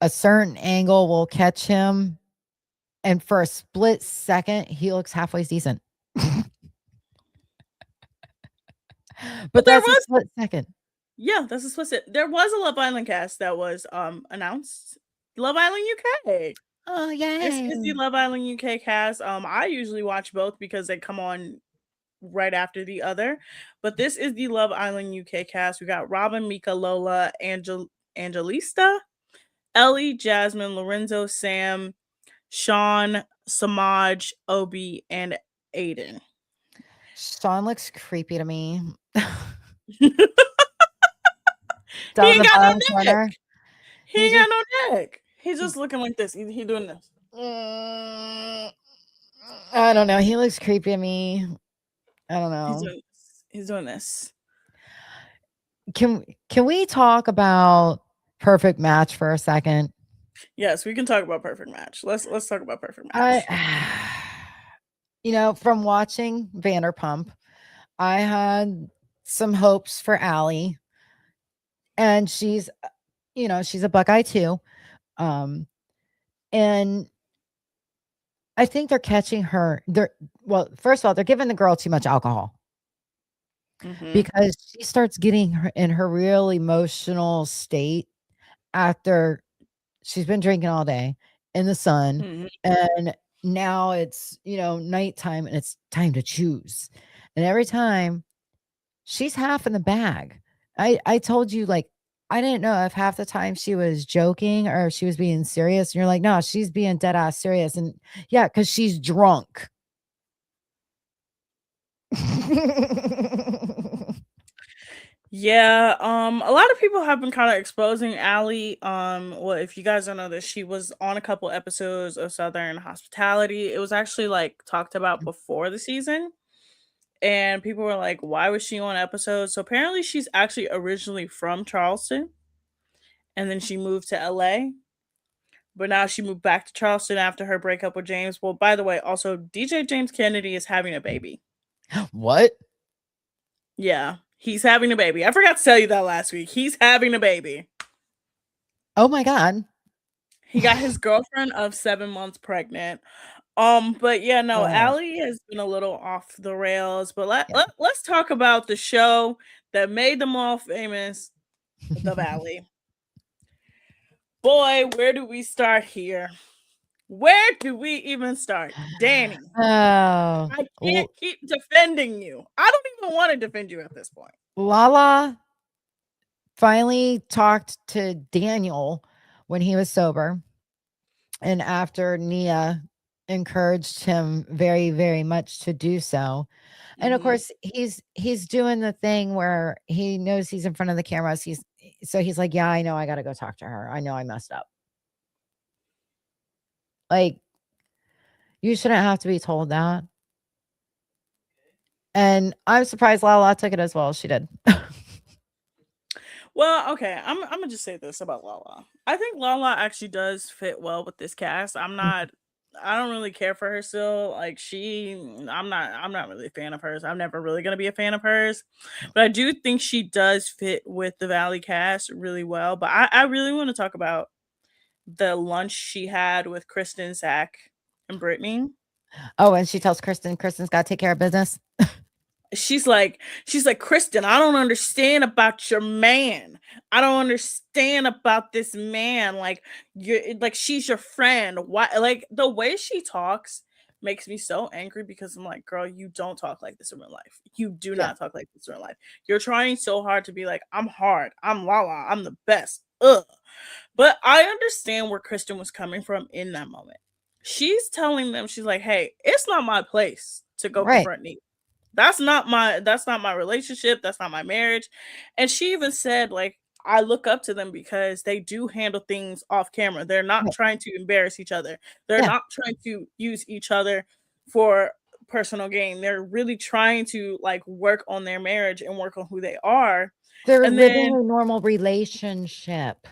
a certain angle will catch him, and for a split second, he looks halfway decent. But there that's a split second. Yeah, that's a split second. There was a Love Island cast that was announced. Love Island UK. Oh, This is the yay. Love Island UK cast. I usually watch both because they come on right after the other. But this is the Love Island UK cast. We got Robin, Mika, Lola, Angelista, Ellie, Jasmine, Lorenzo, Sam, Sean, Samaj, Obi, and Aiden. Sean looks creepy to me. He Down ain't the got no bottom neck. corner. He ain't got no neck. He's just looking like this. He doing this. I don't know. He looks creepy to me. I don't know. He's doing this. Can we talk about Perfect Match for a second? Yes, we can talk about Perfect Match. Let's talk about Perfect Match. From watching Vanderpump, I had some hopes for Allie, and she's a Buckeye too. And I think they're catching her. First of all, they're giving the girl too much alcohol. Because she starts getting in her real emotional state after she's been drinking all day in the sun, and now it's nighttime and it's time to choose, and every time she's half in the bag. I told you, like, I didn't know if half the time she was joking or if she was being serious, and you're like, no, she's being dead ass serious. And yeah, because she's drunk. Yeah, a lot of people have been kind of exposing Allie. Well, if you guys don't know this, she was on a couple episodes of Southern Hospitality. It was actually like talked about before the season, and people were like, why was she on episodes? So apparently she's actually originally from Charleston, and then she moved to LA, but now she moved back to Charleston after her breakup with James. Well, by the way, also DJ James Kennedy is having a baby. What? Yeah, he's having a baby. I forgot to tell you that last week. He's having a baby. Oh my God. He got his girlfriend of 7 months pregnant. But yeah, no, Allie has been a little off the rails. But let's talk about the show that made them all famous, The Valley. Boy, where do we start here? Where do we even start? Danny. Oh, I can't keep defending you. I don't even want to defend you at this point. Lala finally talked to Daniel when he was sober, and after Nia encouraged him very, very much to do so. And of course, he's doing the thing where he knows he's in front of the cameras. He's like, yeah, I know, I got to go talk to her. I know I messed up. Like, you shouldn't have to be told that. And I'm surprised Lala took it as well as she did. Well, okay, I'm gonna just say this about Lala. I think Lala actually does fit well with this cast. I'm not I don't really care for her still. Like I'm not really a fan of hers. I'm never really gonna be a fan of hers. But I do think she does fit with the Valley cast really well. But I really want to talk about the lunch she had with Kristen, Zach, and Brittany. Oh, and she tells Kristen's got to take care of business. She's like, Kristen, I don't understand about your man. I don't understand about this man. Like, she's your friend. Why? Like, the way she talks makes me so angry because I'm like, girl, you don't talk like this in real life. You do Yeah. not talk like this in real life. You're trying so hard to be like, I'm hard. I'm Lala. I'm the best. Ugh. But I understand where Kristen was coming from in that moment. She's telling them, she's like, hey, it's not my place to go Right. confront Nia. That's not my relationship. That's not my marriage. And she even said, like, I look up to them because they do handle things off camera. They're not Right. trying to embarrass each other. They're Yeah. not trying to use each other for personal gain. They're really trying to like work on their marriage and work on who they are. They're And living then a normal relationship.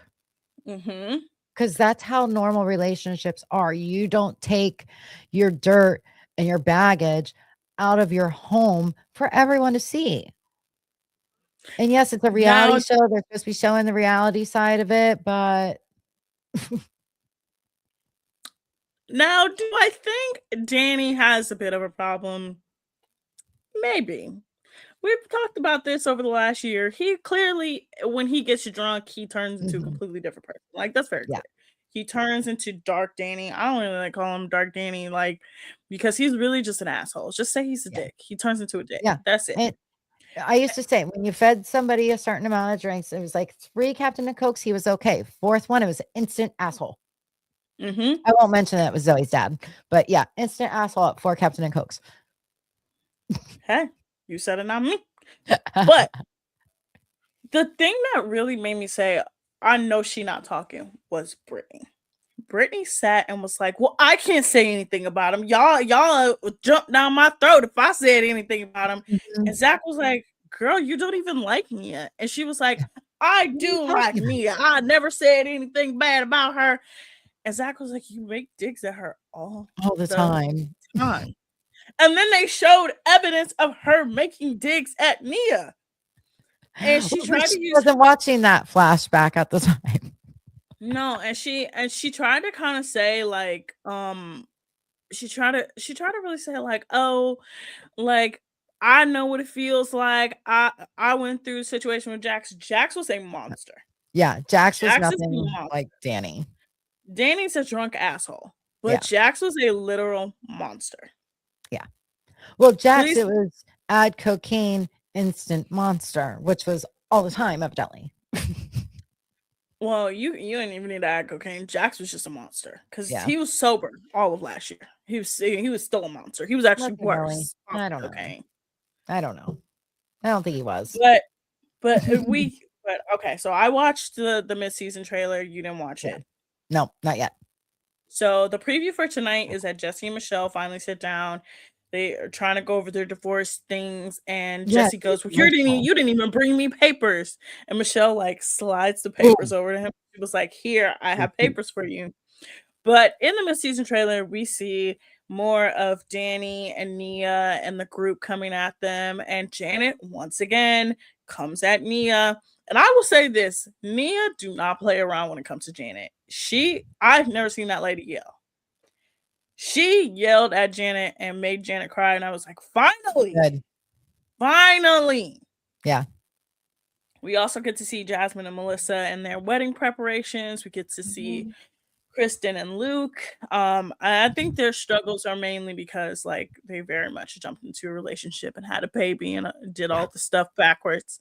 mhm. Because that's how normal relationships are. You don't take your dirt and your baggage out of your home for everyone to see. And yes, it's a reality Now show. They're supposed to be showing the reality side of it, but now do I think Danny has a bit of a problem? Maybe. We've talked about this over the last year. He clearly, when he gets drunk, he turns into a Mhm. completely different person. Like, that's very Yeah. clear. He turns into Dark Danny. I don't really like call him Dark Danny, like, because he's really just an asshole. Just say he's a Yeah. dick. He turns into a dick. Yeah. That's it. And I used to say when you fed somebody a certain amount of drinks, it was like 3 Captain and Cokes, he was okay. 4th one, it was instant asshole. Mm-hmm. I won't mention that it was Zoe's dad, but yeah, instant asshole at 4 Captain and Cokes. Hey, you said it, not me. But the thing that really made me say, I know she not talking, was Brittany. Brittany sat and was like, well, I can't say anything about him. Y'all jumped down my throat if I said anything about him. Mhm. And Zach was like, girl, you don't even like Mia. And she was like, I What are you do like talking about? Mia. I never said anything bad about her. And Zach was like, you make digs at her all All the the time. time. And then they showed evidence of her making digs at Nia. And she Well, but tried she to use wasn't watching that flashback at the time. no, and she tried to kind of say like she tried to really say like, oh, like I know what it feels like. I went through a situation with Jax. Jax was a monster. Yeah, Jax was Jax is a nothing monster. like Danny. Danny's a drunk asshole, but Yeah. Jax was a literal monster. Yeah. Well, Jax, Please, it was add cocaine, instant monster, which was all the time, evidently. well, you didn't even need to add cocaine. Jax was just a monster because Yeah. he was sober all of last year. He was still a monster. He was actually Was he really? worse off I don't know. cocaine. I don't know. I don't think he was. But okay, so I watched the mid-season trailer. You didn't watch Yeah. it. No, not yet. So the preview for tonight is that Jesse and Michelle finally sit down. They are trying to go over their divorce things, and Yeah, Jesse goes, it's well, emotional. you didn't even bring me papers. And Michelle like slides the Ooh. papers over to him. She was like, here, I have papers for you. But in the mid-season trailer, we see more of Danny and Nia and the group coming at them. And Janet, once again, comes at Nia. And I will say this, Nia do not play around when it comes to Janet. I've never seen that lady yell. She yelled at Janet and made Janet cry. And I was like, finally. Good. Finally. Yeah. We also get to see Jasmine and Melissa and their wedding preparations. We get to see Kristen and Luke. I think their struggles are mainly because like they very much jumped into a relationship and had a baby and did all the stuff backwards.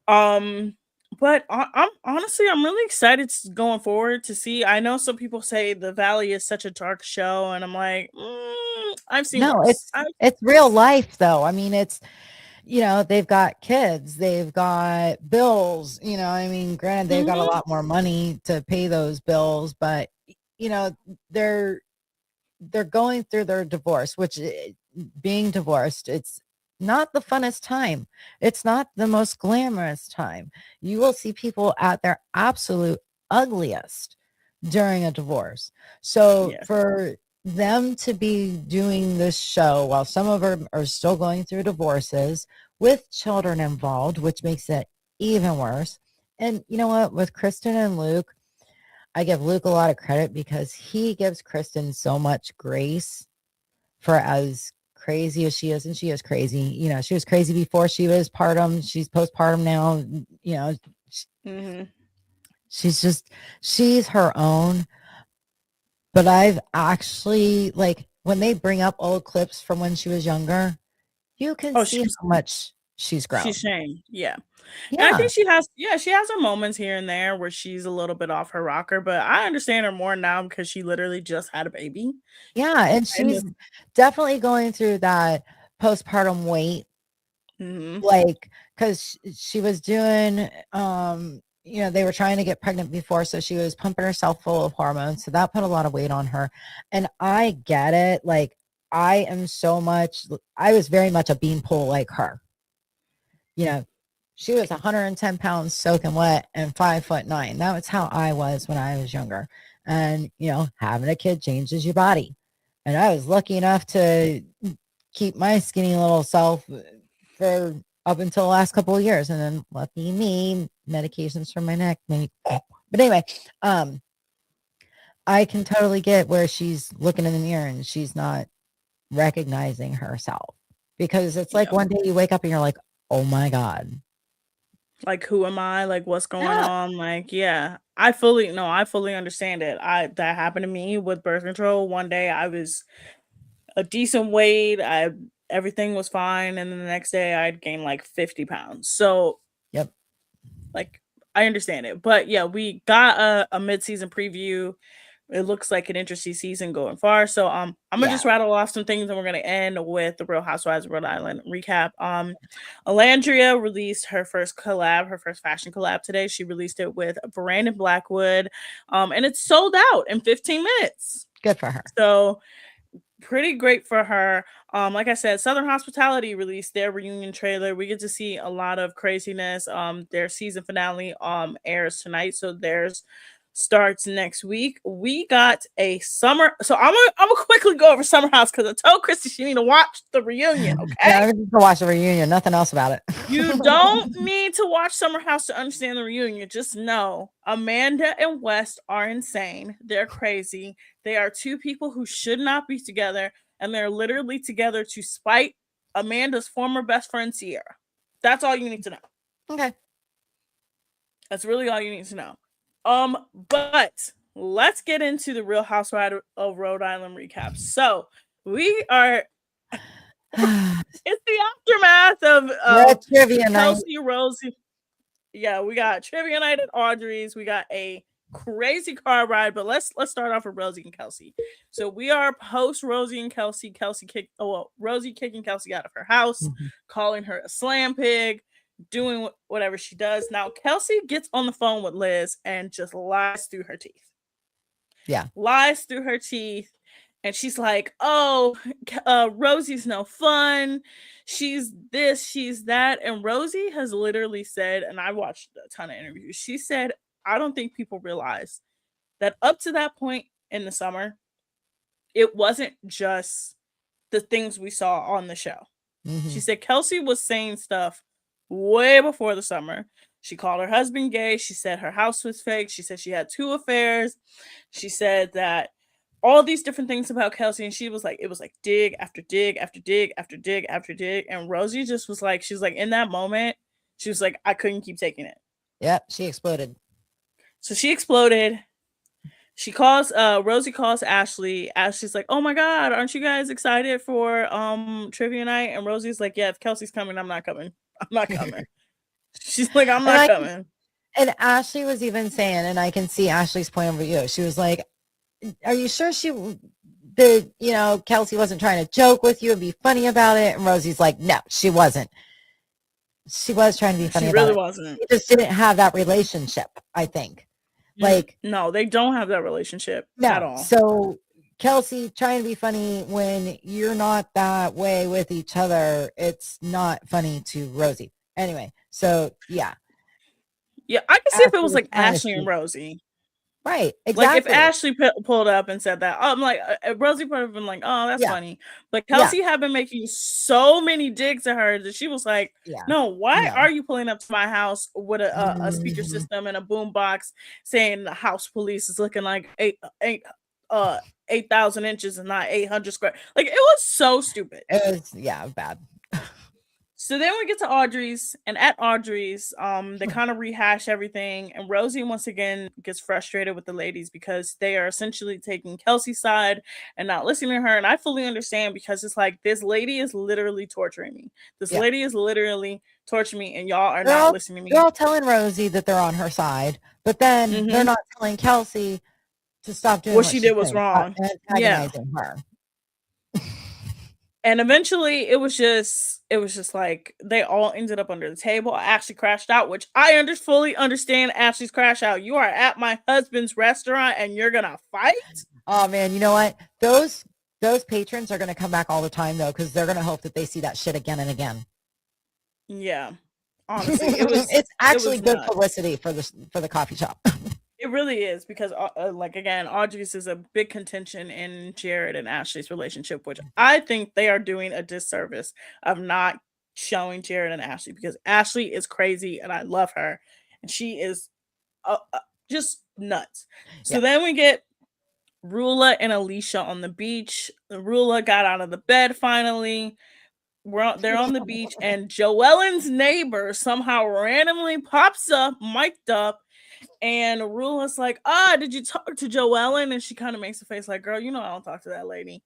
But I'm honestly I'm really excited going forward to see. I know some people say The Valley is such a dark show, and I'm like, I've seen No, worse. it's real life though. I mean, it's they've got kids, they've got bills, I mean, granted, they've got a lot more money to pay those bills, but they're going through their divorce, which being divorced, it's not the funnest time. It's not the most glamorous time. You will see people at their absolute ugliest during a divorce. So Yeah. for them to be doing this show while some of them are still going through divorces with children involved, which makes it even worse. And you know what? With Kristen and Luke, I give Luke a lot of credit because he gives Kristen so much grace for as crazy as she is. And she is crazy. You know, she was crazy before she was partum. She's postpartum now. You know, she's her own. But I've actually, like, when they bring up old clips from when she was younger, you can see how much she's grown. She's changed. Yeah. And Yeah. I think she has her moments here and there where she's a little bit off her rocker, but I understand her more now because she literally just had a baby. Yeah. And she's definitely going through that postpartum weight. Like, because she was doing, you know, they were trying to get pregnant before, so she was pumping herself full of hormones. So that put a lot of weight on her. And I get it. Like, I was very much a beanpole like her. You know, she was 110 pounds soaking wet and 5'9". That was how I was when I was younger. And, you know, having a kid changes your body. And I was lucky enough to keep my skinny little self for up until the last couple of years. And then lucky me, medications for my neck. Maybe. But anyway, I can totally get where she's looking in the mirror and she's not recognizing herself, because it's like one day you wake up and you're like, oh my God. Like, who am I? Like, what's going on? Like, I fully understand it. That happened to me with birth control. One day I was a decent weight. Everything was fine. And then the next day I'd gained like 50 pounds. So, yep. Like, I understand it. But yeah, we got a mid-season preview. It looks like an interesting season going far. So I'm gonna just rattle off some things and we're gonna end with the Real Housewives of Rhode Island recap. Alandria released her first fashion collab today. She released it with Brandon Blackwood. And it's sold out in 15 minutes. Good for her. So pretty great for her. Like I said, Southern Hospitality released their reunion trailer. We get to see a lot of craziness. Their season finale airs tonight, so theirs starts next week. We got a summer. So I'm gonna quickly go over Summer House because I told Christy she need to watch the reunion. Okay, yeah, I need to watch the reunion. Nothing else about it. You don't need to watch Summer House to understand the reunion. Just know Amanda and West are insane. They're crazy. They are two people who should not be together, and they're literally together to spite Amanda's former best friend Sierra. That's all you need to know. Okay. That's really all you need to know. But let's get into the Real Housewives of Rhode Island recap. So we are it's the aftermath of trivia Kelsey night. Rosie. Yeah, we got trivia night at Audrey's. We got a crazy car ride, but let's start off with Rosie and Kelsey. So we are post Rosie and Kelsey. Rosie kicking Kelsey out of her house, calling her a slam pig, doing whatever she does. Now Kelsey gets on the phone with Liz and just lies through her teeth. Yeah, lies through her teeth. And she's like, oh, Rosie's no fun. She's this, she's that. And Rosie has literally said, and I watched a ton of interviews, she said, I don't think people realize that up to that point in the summer, it wasn't just the things we saw on the show. She said Kelsey was saying stuff way before the summer. She called her husband gay. She said her house was fake. She said she had 2 affairs. She said that all these different things about Kelsey, and she was like, it was like dig after dig after dig after dig after dig. And Rosie just was like, she's like, in that moment, she was like, I couldn't keep taking it. Yep, she exploded. So she exploded. She calls, Rosie calls Ashley. Ashley's like, oh my God, aren't you guys excited for trivia night? And Rosie's like, yeah, if Kelsey's coming, I'm not coming. I'm not coming. She's like, I'm not coming. And Ashley was even saying, and I can see Ashley's point of view. She was like, are you sure Kelsey wasn't trying to joke with you and be funny about it? And Rosie's like, no, she wasn't. She was trying to be funny about it. She really wasn't. They just didn't have that relationship, I think. Like, no, they don't have that relationship at all. So Kelsey trying to be funny when you're not that way with each other, it's not funny to Rosie. Anyway, so yeah. Yeah, I can see if it was like Ashley and Rosie. Right. Like if Exactly. Ashley pulled up and said that, I'm like, Rosie would have been like, oh, that's Yeah. funny. But Yeah. Kelsey had been making so many digs at her that she was like, Yeah. no, why No. are you pulling up to my house with a speaker Mhm. system and a boom box saying the house police is looking like 8,000 inches and not 800 square? Like it was so stupid. It was, yeah, bad. So then we get to Audrey's, and at Audrey's, they kind of rehash everything, and Rosie once again gets frustrated with the ladies because they are essentially taking Kelsey's side and not listening to her. And I fully understand because it's like this lady is literally torturing me. This Yeah. lady is literally torturing me, and y'all are They're not all, listening to they're me. all telling Rosie that they're on her side, but then they're not telling Kelsey to stop doing What what she she's did was doing, wrong. Yeah. antagonizing her. And eventually it was just like they all ended up under the table. Ashley crashed out, which I fully understand Ashley's crash out. You are at my husband's restaurant and you're gonna fight? Oh man, you know what? Those patrons are gonna come back all the time though, because they're gonna hope that they see that shit again and again. Yeah. Honestly, it's actually good nuts. publicity for the coffee shop. It really is because, like again, Audrey's is a big contention in Jared and Ashley's relationship, which I think they are doing a disservice of not showing Jared and Ashley because Ashley is crazy and I love her, and she is just nuts. So then we get Rula and Alicia on the beach. Rula got out of the bed finally. They're on the beach, and Joellen's neighbor somehow randomly pops up, mic'd up. And Rula's like, did you talk to Joellen? And she kind of makes a face like, girl, you know I don't talk to that lady.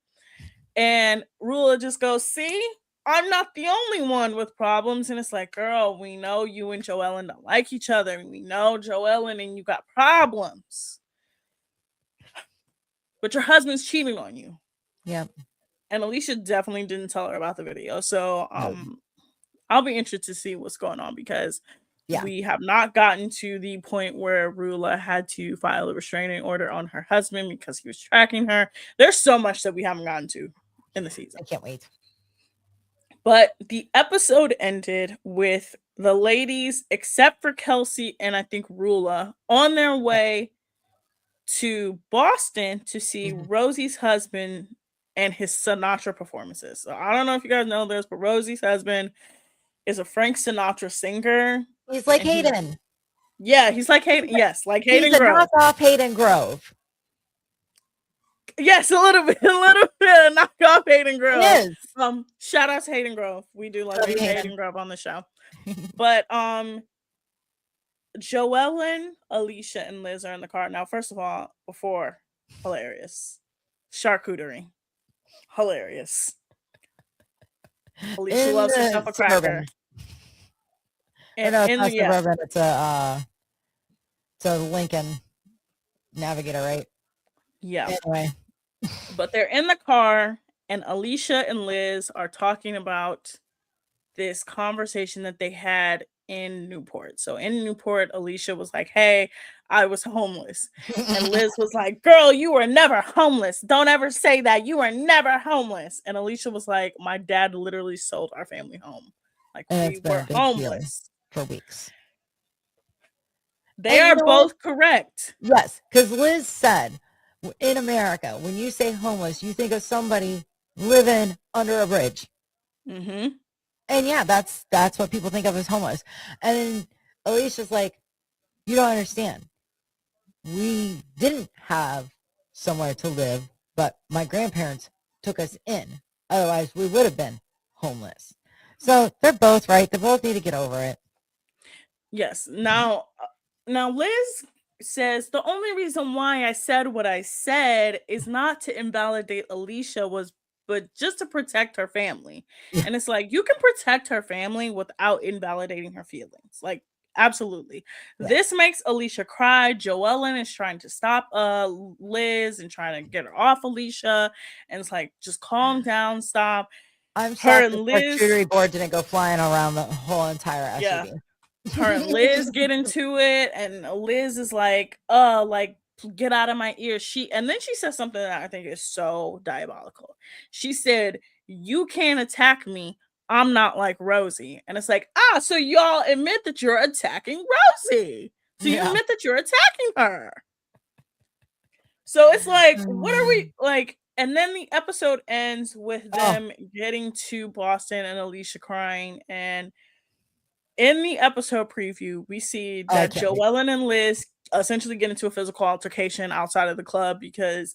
And Rula just goes, see, I'm not the only one with problems. And it's like, girl, we know you and Joellen don't like each other. We know Joellen and you got problems. But your husband's cheating on you. Yeah. And Alicia definitely didn't tell her about the video. So I'll be interested to see what's going on because we have not gotten to the point where Rula had to file a restraining order on her husband because he was tracking her. There's so much that we haven't gotten to in the season. I can't wait. But the episode ended with the ladies, except for Kelsey and I think Rula, on their way to Boston to see Rosie's husband and his Sinatra performances. So I don't know if you guys know this, but Rosie's husband is a Frank Sinatra singer. He's like Hayden. He's like Hayden. Yes, like Hayden He's Grove. He's a knockoff Hayden Grove. Yes, a little bit of knockoff Hayden Grove. Yes. Shout out to Hayden Grove. We do love Hayden Grove on the show. But Joellen, Alicia, and Liz are in the car. Now, first of all, before, hilarious. Charcuterie. Hilarious. Alicia loves herself a cracker. And it's a Lincoln Navigator, right? Yeah. Anyway. But they're in the car, and Alicia and Liz are talking about this conversation that they had in Newport. So in Newport, Alicia was like, hey, I was homeless. And Liz was like, girl, you were never homeless. Don't ever say that. You were never homeless. And Alicia was like, my dad literally sold our family home. Like, we were homeless for weeks. They are both correct. Yes, because Liz said, in America, when you say homeless, you think of somebody living under a bridge. Mm-hmm. And yeah, that's what people think of as homeless. And then Alicia's like, you don't understand. We didn't have somewhere to live, but my grandparents took us in. Otherwise, we would have been homeless. So they're both right. They both need to get over it. Yes. Now Liz says the only reason why I said what I said is not to invalidate Alicia, but just to protect her family. And it's like, you can protect her family without invalidating her feelings. Like, absolutely. Yeah. This makes Alicia cry. Joellen is trying to stop Liz and trying to get her off Alicia. And it's like, just calm down, stop. I'm shocked the charcuterie board didn't go flying around the whole entire SUV. Yeah. Her and Liz get into it, and Liz is like, get out of my ear. And then she says something that I think is so diabolical. She said, you can't attack me. I'm not like Rosie. And it's like, so y'all admit that you're attacking Rosie. So you admit that you're attacking her. So it's like, what are we like? And then the episode ends with them getting to Boston and Alicia crying. And in the episode preview, we see that Joellen and Liz essentially get into a physical altercation outside of the club because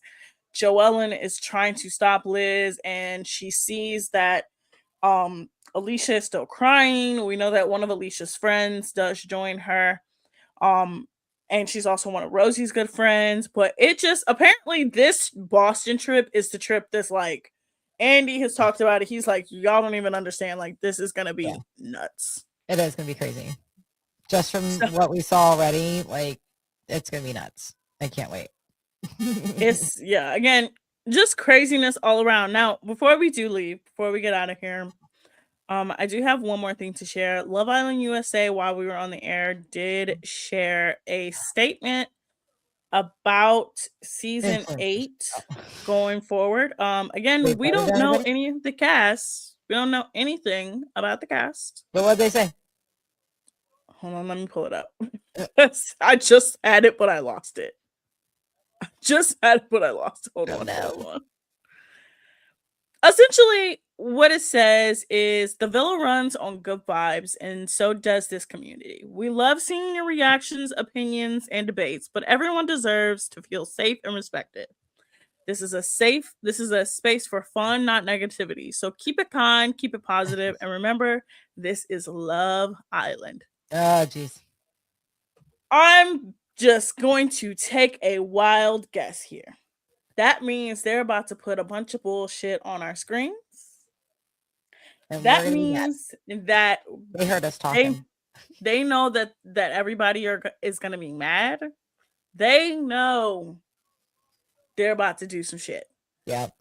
Joellen is trying to stop Liz, and she sees that Alicia is still crying. We know that one of Alicia's friends does join her. And she's also one of Rosie's good friends. But it just, apparently this Boston trip is the trip that's like, Andy has talked about it. He's like, y'all don't even understand. Like, this is going to be nuts. It is going to be crazy. Just from what we saw already, like, it's going to be nuts. I can't wait. It's, again, just craziness all around. Now, before we do leave, before we get out of here, I do have one more thing to share. Love Island USA, while we were on the air, did share a statement about season 8 going forward. Again, we don't know any of the cast. We don't know anything about the cast. But what'd they say? Hold on, let me pull it up. I just had it, but I lost it. Hold on. Essentially, what it says is the villa runs on good vibes, and so does this community. We love seeing your reactions, opinions, and debates, but everyone deserves to feel safe and respected. This is a space for fun, not negativity. So keep it kind, keep it positive, and remember, this is Love Island. Oh, jeez. I'm just going to take a wild guess here. That means they're about to put a bunch of bullshit on our screens. And that means that they heard us talking. They know that everybody is going to be mad. They know they're about to do some shit. Yep.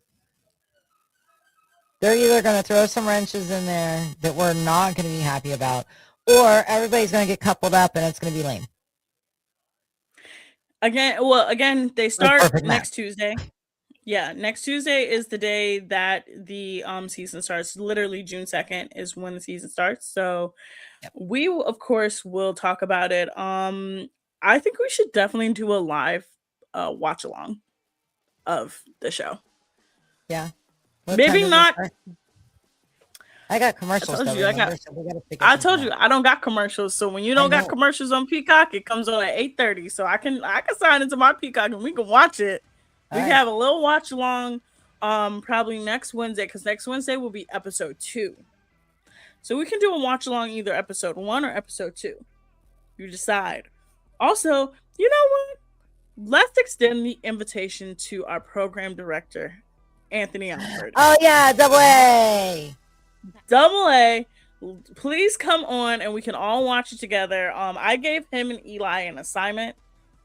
They're either going to throw some wrenches in there that we're not going to be happy about, or everybody's going to get coupled up and it's going to be lame. Again, they start next Tuesday. Yeah, next Tuesday is the day that the season starts. Literally June 2nd is when the season starts. So we, of course, will talk about it. I think we should definitely do a live watch along of the show. Yeah. Maybe not. I got commercials. I told you I don't got commercials. So when you don't got commercials on Peacock, it comes on at 8:30. So I can sign into my Peacock and we can watch it. We can have a little watch along probably next Wednesday, because next Wednesday will be episode 2. So we can do a watch along either episode 1 or episode 2. You decide. Also, you know what? Let's extend the invitation to our program director, Anthony Alford. Oh yeah, Double A, please come on and we can all watch it together. I gave him and Eli an assignment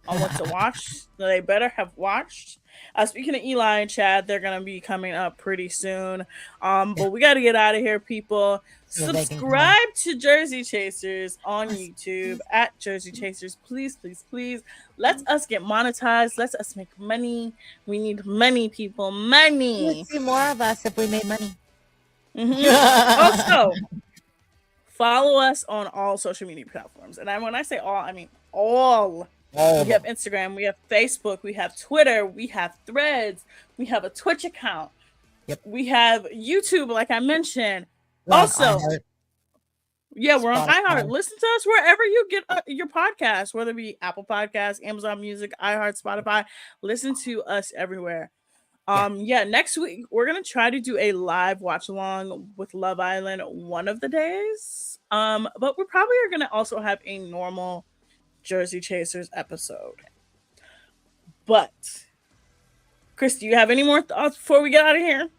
on what to watch. They better have watched. Speaking of Eli and Chad, they're gonna be coming up pretty soon. But we got to get out of here, people. Subscribe to Jersey Chasers on YouTube at Jersey Chasers. Please, please, please. Let us get monetized. Let us make money. We need money, people. Money. You'd see more of us if we made money. Also, follow us on all social media platforms. And when I say all, I mean all. We have Instagram, we have Facebook, we have Twitter, we have Threads, we have a Twitch account. Yep. We have YouTube, like I mentioned. We're on iHeart. Listen to us wherever you get your podcast, whether it be Apple Podcasts, Amazon Music, iHeart, Spotify. Listen to us everywhere. Next week we're gonna try to do a live watch along with Love Island one of the days. But we probably are gonna also have a normal Jersey Chasers episode. But Chris, do you have any more thoughts before we get out of here?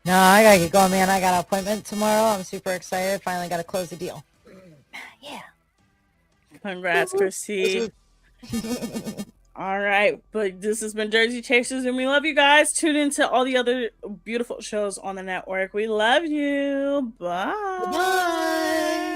No, I gotta get going, man. I got an appointment tomorrow. I'm super excited. Finally got to close the deal. Yeah. Congrats, Chrissy. All right, but this has been Jersey Chasers, and we love you guys. Tune into all the other beautiful shows on the network. We love you. Bye. Bye.